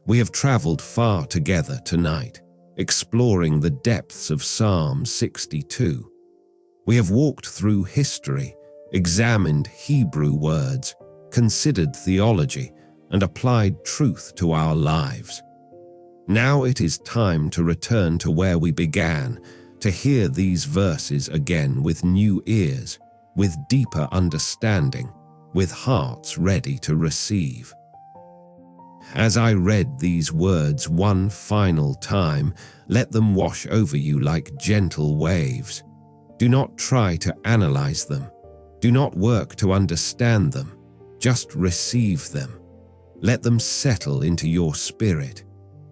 Speaker 1: We have traveled far together tonight, exploring the depths of Psalm 62. We have walked through history, examined Hebrew words, considered theology, and applied truth to our lives. Now it is time to return to where we began, to hear these verses again with new ears, with deeper understanding, with hearts ready to receive. As I read these words one final time, let them wash over you like gentle waves. Do not try to analyze them. Do not work to understand them. Just receive them. Let them settle into your spirit.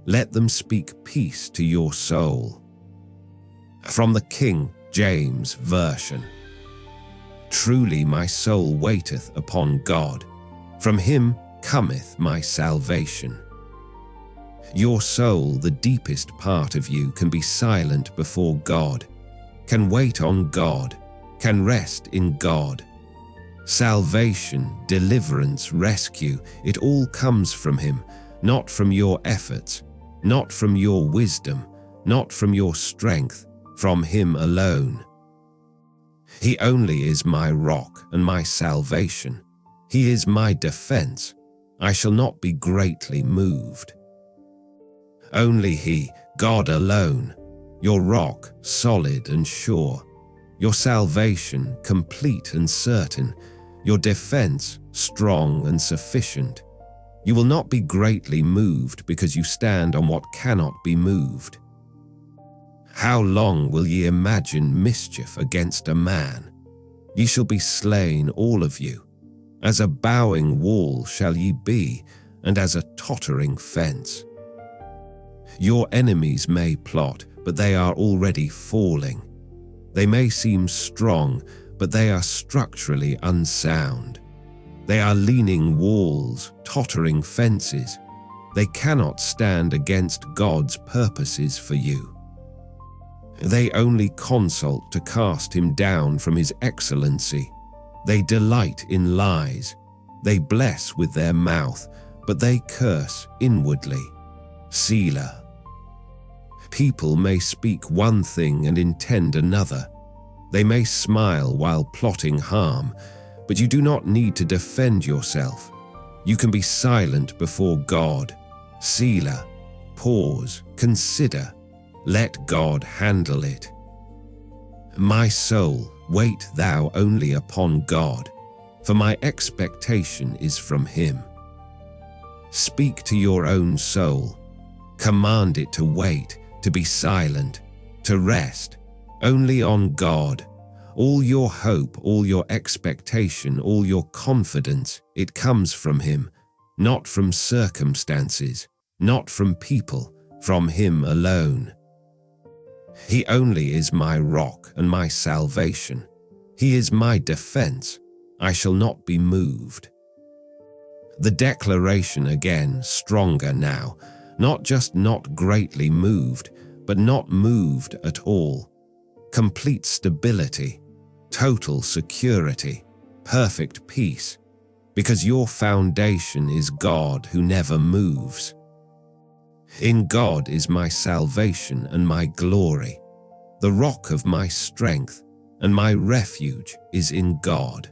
Speaker 1: Let them speak peace to your soul. From the King James Version. Truly my soul waiteth upon God. From Him cometh my salvation. Your soul, the deepest part of you, can be silent before God, can wait on God, can rest in God. Salvation, deliverance, rescue, it all comes from Him, not from your efforts, not from your wisdom, not from your strength, from Him alone. He only is my rock and my salvation. He is my defense. I shall not be greatly moved. Only He, God alone, your rock, solid and sure, your salvation, complete and certain, your defense, strong and sufficient. You will not be greatly moved because you stand on what cannot be moved. How long will ye imagine mischief against a man? Ye shall be slain, all of you. As a bowing wall shall ye be, and as a tottering fence. Your enemies may plot, but they are already falling. They may seem strong, but they are structurally unsound. They are leaning walls, tottering fences. They cannot stand against God's purposes for you. They only consult to cast him down from his excellency. They delight in lies. They bless with their mouth, but they curse inwardly. Selah. People may speak one thing and intend another. They may smile while plotting harm, but you do not need to defend yourself. You can be silent before God. Selah. Pause. Consider. Let God handle it. My soul, wait thou only upon God, for my expectation is from him. Speak to your own soul. Command it to wait, to be silent, to rest, only on God. All your hope, all your expectation, all your confidence, it comes from him, not from circumstances, not from people, from him alone. He only is my rock and my salvation. He is my defense. I shall not be moved. The declaration again, stronger now, not just not greatly moved, but not moved at all. Complete stability, total security, perfect peace, because your foundation is God who never moves. In God is my salvation and my glory. The rock of my strength and my refuge is in God.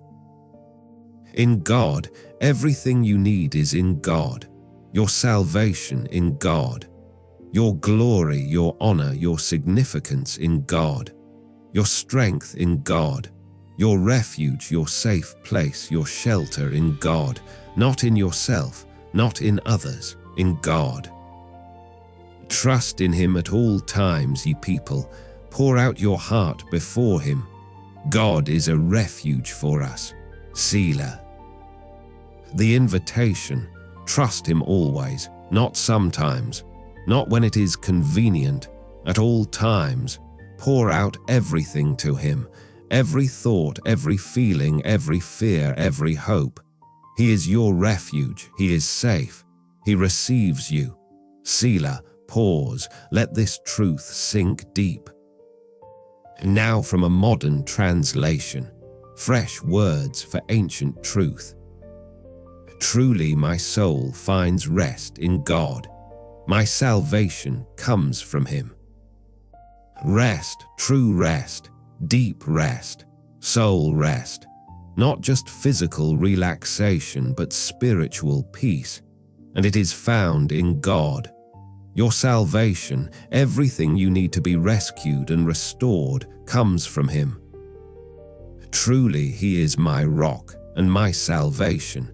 Speaker 1: In God, everything you need is in God. Your salvation in God. Your glory, your honor, your significance in God. Your strength in God. Your refuge, your safe place, your shelter in God. Not in yourself, not in others, in God. Trust in him at all times, ye people. Pour out your heart before him. God is a refuge for us. Selah. The invitation, trust him always, not sometimes, not when it is convenient, at all times. Pour out everything to him, every thought, every feeling, every fear, every hope. He is your refuge, he is safe, he receives you. Selah. Pause, let this truth sink deep. Now from a modern translation, fresh words for ancient truth. Truly my soul finds rest in God. My salvation comes from him. Rest, true rest, deep rest, soul rest. Not just physical relaxation, but spiritual peace. And it is found in God. Your salvation, everything you need to be rescued and restored, comes from him. Truly, he is my rock and my salvation.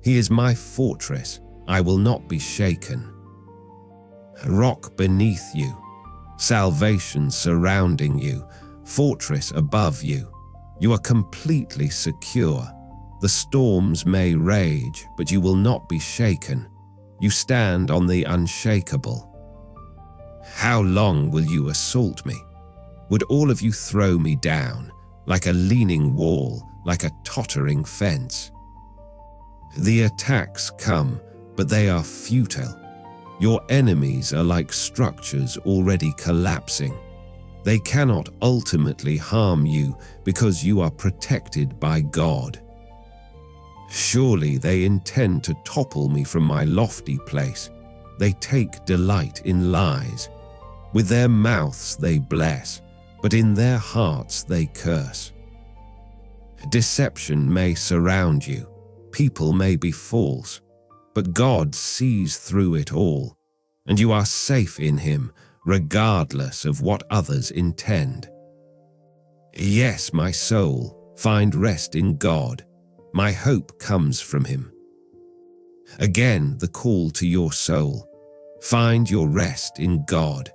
Speaker 1: He is my fortress. I will not be shaken. Rock beneath you, salvation surrounding you, fortress above you. You are completely secure. The storms may rage, but you will not be shaken. You stand on the unshakable. How long will you assault me? Would all of you throw me down, like a leaning wall, like a tottering fence? The attacks come, but they are futile. Your enemies are like structures already collapsing. They cannot ultimately harm you because you are protected by God. Surely they intend to topple me from my lofty place. They take delight in lies. With their mouths they bless, but in their hearts they curse. Deception may surround you. People may be false, but God sees through it all, and you are safe in him, regardless of what others intend. Yes, my soul, find rest in God. My hope comes from him. Again, the call to your soul. Find your rest in God.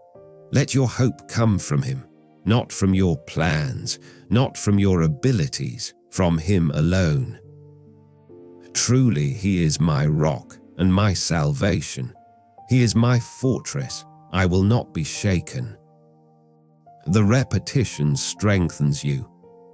Speaker 1: Let your hope come from him, not from your plans, not from your abilities, from him alone. Truly, he is my rock and my salvation. He is my fortress. I will not be shaken. The repetition strengthens you,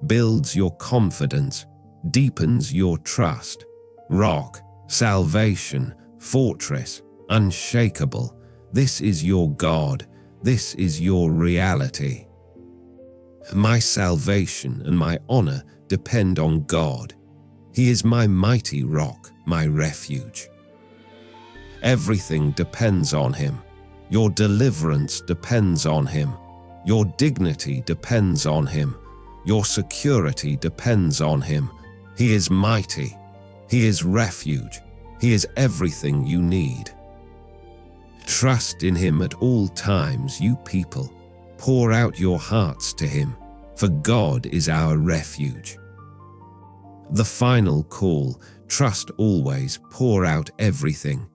Speaker 1: builds your confidence, deepens your trust. Rock, salvation, fortress, unshakable. This is your God. This is your reality. My salvation and my honor depend on God. He is my mighty rock, my refuge. Everything depends on Him. Your deliverance depends on Him. Your dignity depends on Him. Your security depends on Him. He is mighty. He is refuge. He is everything you need. Trust in Him at all times, you people. Pour out your hearts to Him, for God is our refuge. The final call, trust always, pour out everything.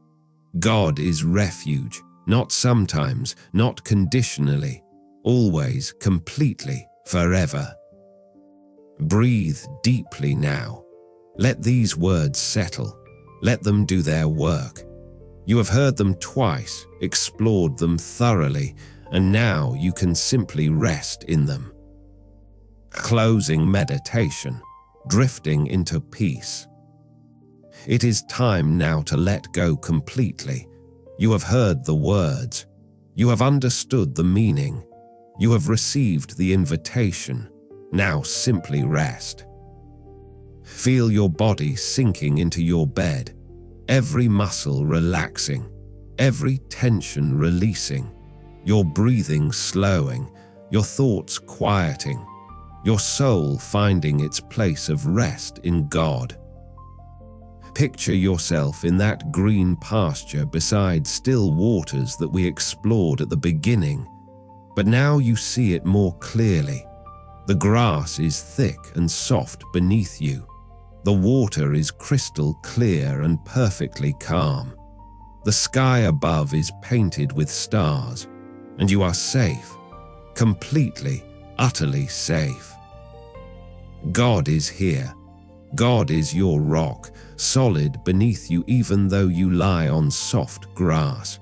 Speaker 1: God is refuge, not sometimes, not conditionally, always, completely, forever. Breathe deeply now. Let these words settle. Let them do their work. You have heard them twice, explored them thoroughly, and now you can simply rest in them. Closing meditation, drifting into peace. It is time now to let go completely. You have heard the words. You have understood the meaning. You have received the invitation. Now simply rest. Feel your body sinking into your bed, every muscle relaxing, every tension releasing, your breathing slowing, your thoughts quieting, your soul finding its place of rest in God. Picture yourself in that green pasture beside still waters that we explored at the beginning, but now you see it more clearly. The grass is thick and soft beneath you. The water is crystal clear and perfectly calm. The sky above is painted with stars, and you are safe, completely, utterly safe. God is here. God is your rock, solid beneath you even though you lie on soft grass.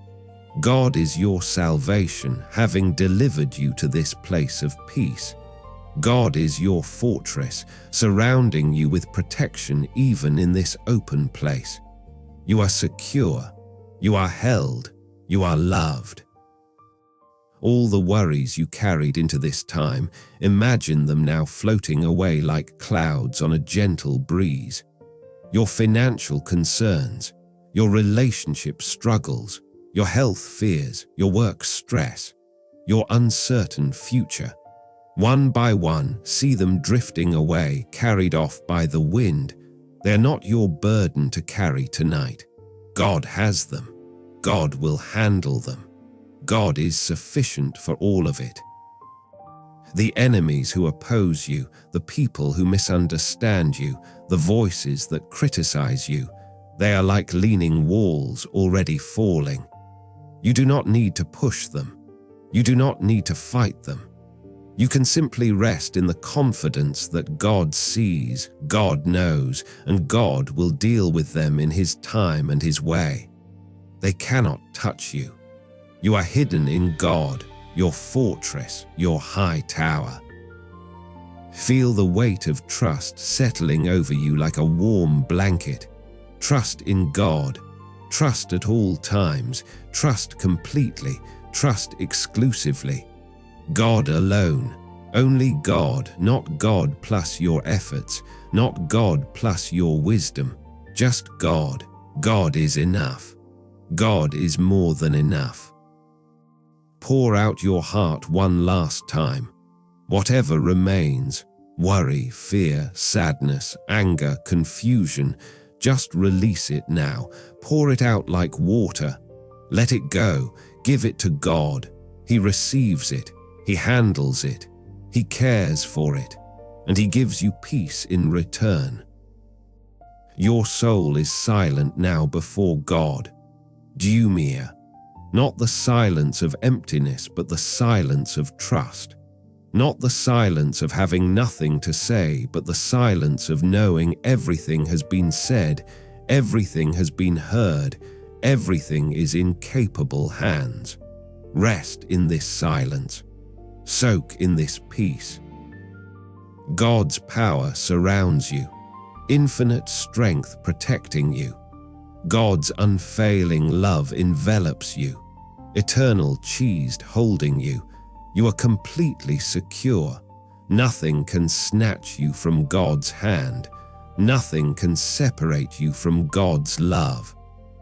Speaker 1: God is your salvation, having delivered you to this place of peace. God is your fortress, surrounding you with protection even in this open place. You are secure. You are held. You are loved. All the worries you carried into this time, imagine them now floating away like clouds on a gentle breeze. Your financial concerns, your relationship struggles, your health fears, your work stress, your uncertain future. One by one, see them drifting away, carried off by the wind. They are not your burden to carry tonight. God has them. God will handle them. God is sufficient for all of it. The enemies who oppose you, the people who misunderstand you, the voices that criticize you, they are like leaning walls already falling. You do not need to push them. You do not need to fight them. You can simply rest in the confidence that God sees, God knows, and God will deal with them in His time and His way. They cannot touch you. You are hidden in God, your fortress, your high tower. Feel the weight of trust settling over you like a warm blanket. Trust in God. Trust at all times. Trust completely. Trust exclusively. God alone. Only God, not God plus your efforts, not God plus your wisdom. Just God. God is enough. God is more than enough. Pour out your heart one last time. Whatever remains, worry, fear, sadness, anger, confusion, just release it now. Pour it out like water. Let it go. Give it to God. He receives it. He handles it. He cares for it. And He gives you peace in return. Your soul is silent now before God. Dumiyah. Not the silence of emptiness, but the silence of trust. Not the silence of having nothing to say, but the silence of knowing everything has been said, everything has been heard, Everything is in capable hands. Rest in this silence. Soak in this peace. God's power surrounds you. Infinite strength protecting you. God's unfailing love envelops you. Eternal cheese holding you. You are completely secure. Nothing can snatch you from God's hand. Nothing can separate you from God's love.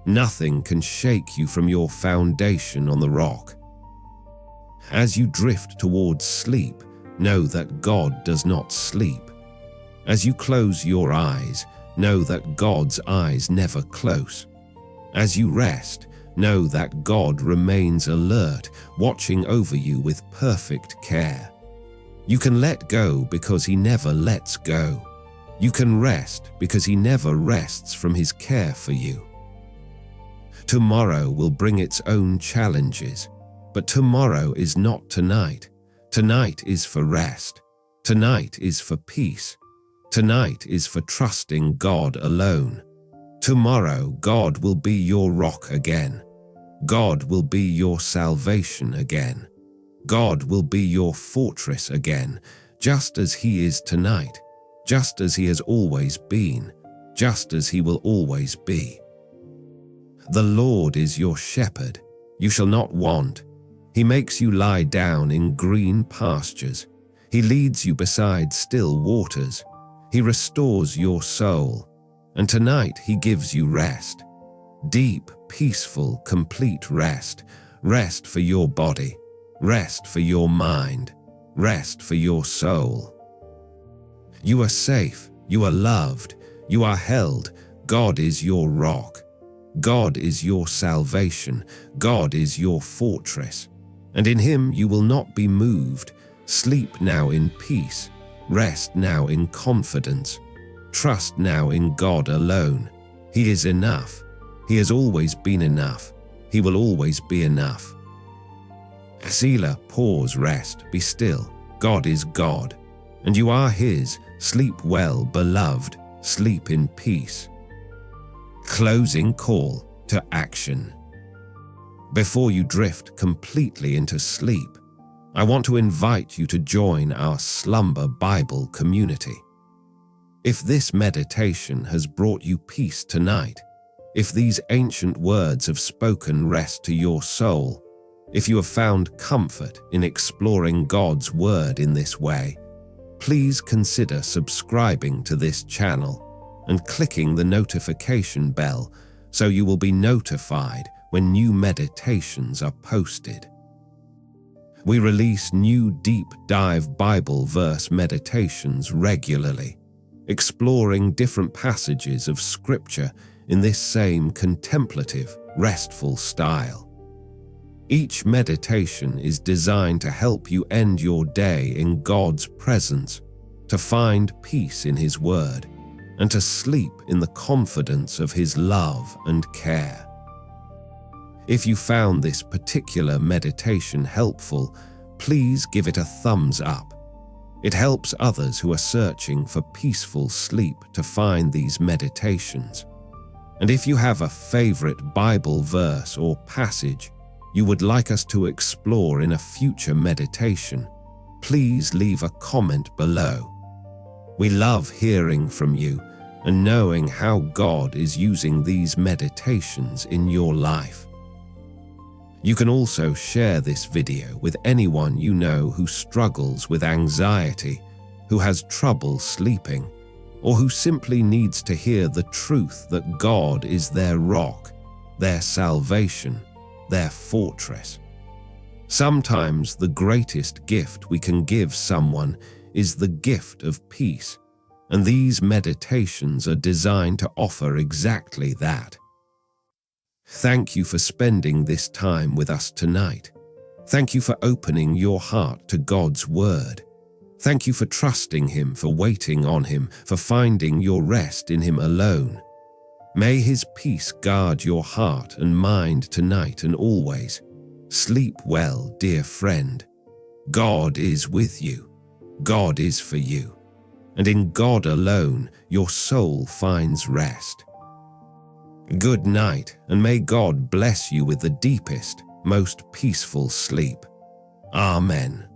Speaker 1: Nothing can shake you from your foundation on the rock. As you drift towards sleep, know that God does not sleep. As you close your eyes, know that God's eyes never close. As you rest, know that God remains alert, watching over you with perfect care. You can let go because He never lets go. You can rest because He never rests from His care for you. Tomorrow will bring its own challenges, but tomorrow is not tonight. Tonight is for rest. Tonight is for peace. Tonight is for trusting God alone. Tomorrow, God will be your rock again. God will be your salvation again. God will be your fortress again, just as He is tonight, just as He has always been, just as He will always be. The Lord is your shepherd. You shall not want. He makes you lie down in green pastures. He leads you beside still waters. He restores your soul, and tonight He gives you rest. Deep, peaceful, complete rest. Rest for your body. Rest for your mind. Rest for your soul. You are safe. You are loved. You are held. God is your rock. God is your salvation. God is your fortress. And in Him you will not be moved. Sleep now in peace. Rest now in confidence. Trust now in God alone. He is enough. He has always been enough. He will always be enough. Selah, pause, rest, be still. God is God, and you are His. Sleep well, beloved. Sleep in peace. Closing call to action. Before you drift completely into sleep, I want to invite you to join our Slumber Bible community. If this meditation has brought you peace tonight, if these ancient words have spoken rest to your soul, if you have found comfort in exploring God's Word in this way, please consider subscribing to this channel and clicking the notification bell so you will be notified when new meditations are posted. We release new deep dive Bible verse meditations regularly, exploring different passages of Scripture in this same contemplative, restful style. Each meditation is designed to help you end your day in God's presence, to find peace in His Word, and to sleep in the confidence of His love and care. If you found this particular meditation helpful, please give it a thumbs up. It helps others who are searching for peaceful sleep to find these meditations. And if you have a favorite Bible verse or passage you would like us to explore in a future meditation, please leave a comment below. We love hearing from you and knowing how God is using these meditations in your life. You can also share this video with anyone you know who struggles with anxiety, who has trouble sleeping, or who simply needs to hear the truth that God is their rock, their salvation, their fortress. Sometimes the greatest gift we can give someone is the gift of peace, and these meditations are designed to offer exactly that. Thank you for spending this time with us tonight. Thank you for opening your heart to God's Word. Thank you for trusting Him, for waiting on Him, for finding your rest in Him alone. May His peace guard your heart and mind tonight and always. Sleep well, dear friend. God is with you. God is for you. And in God alone, your soul finds rest. Good night, and may God bless you with the deepest, most peaceful sleep. Amen.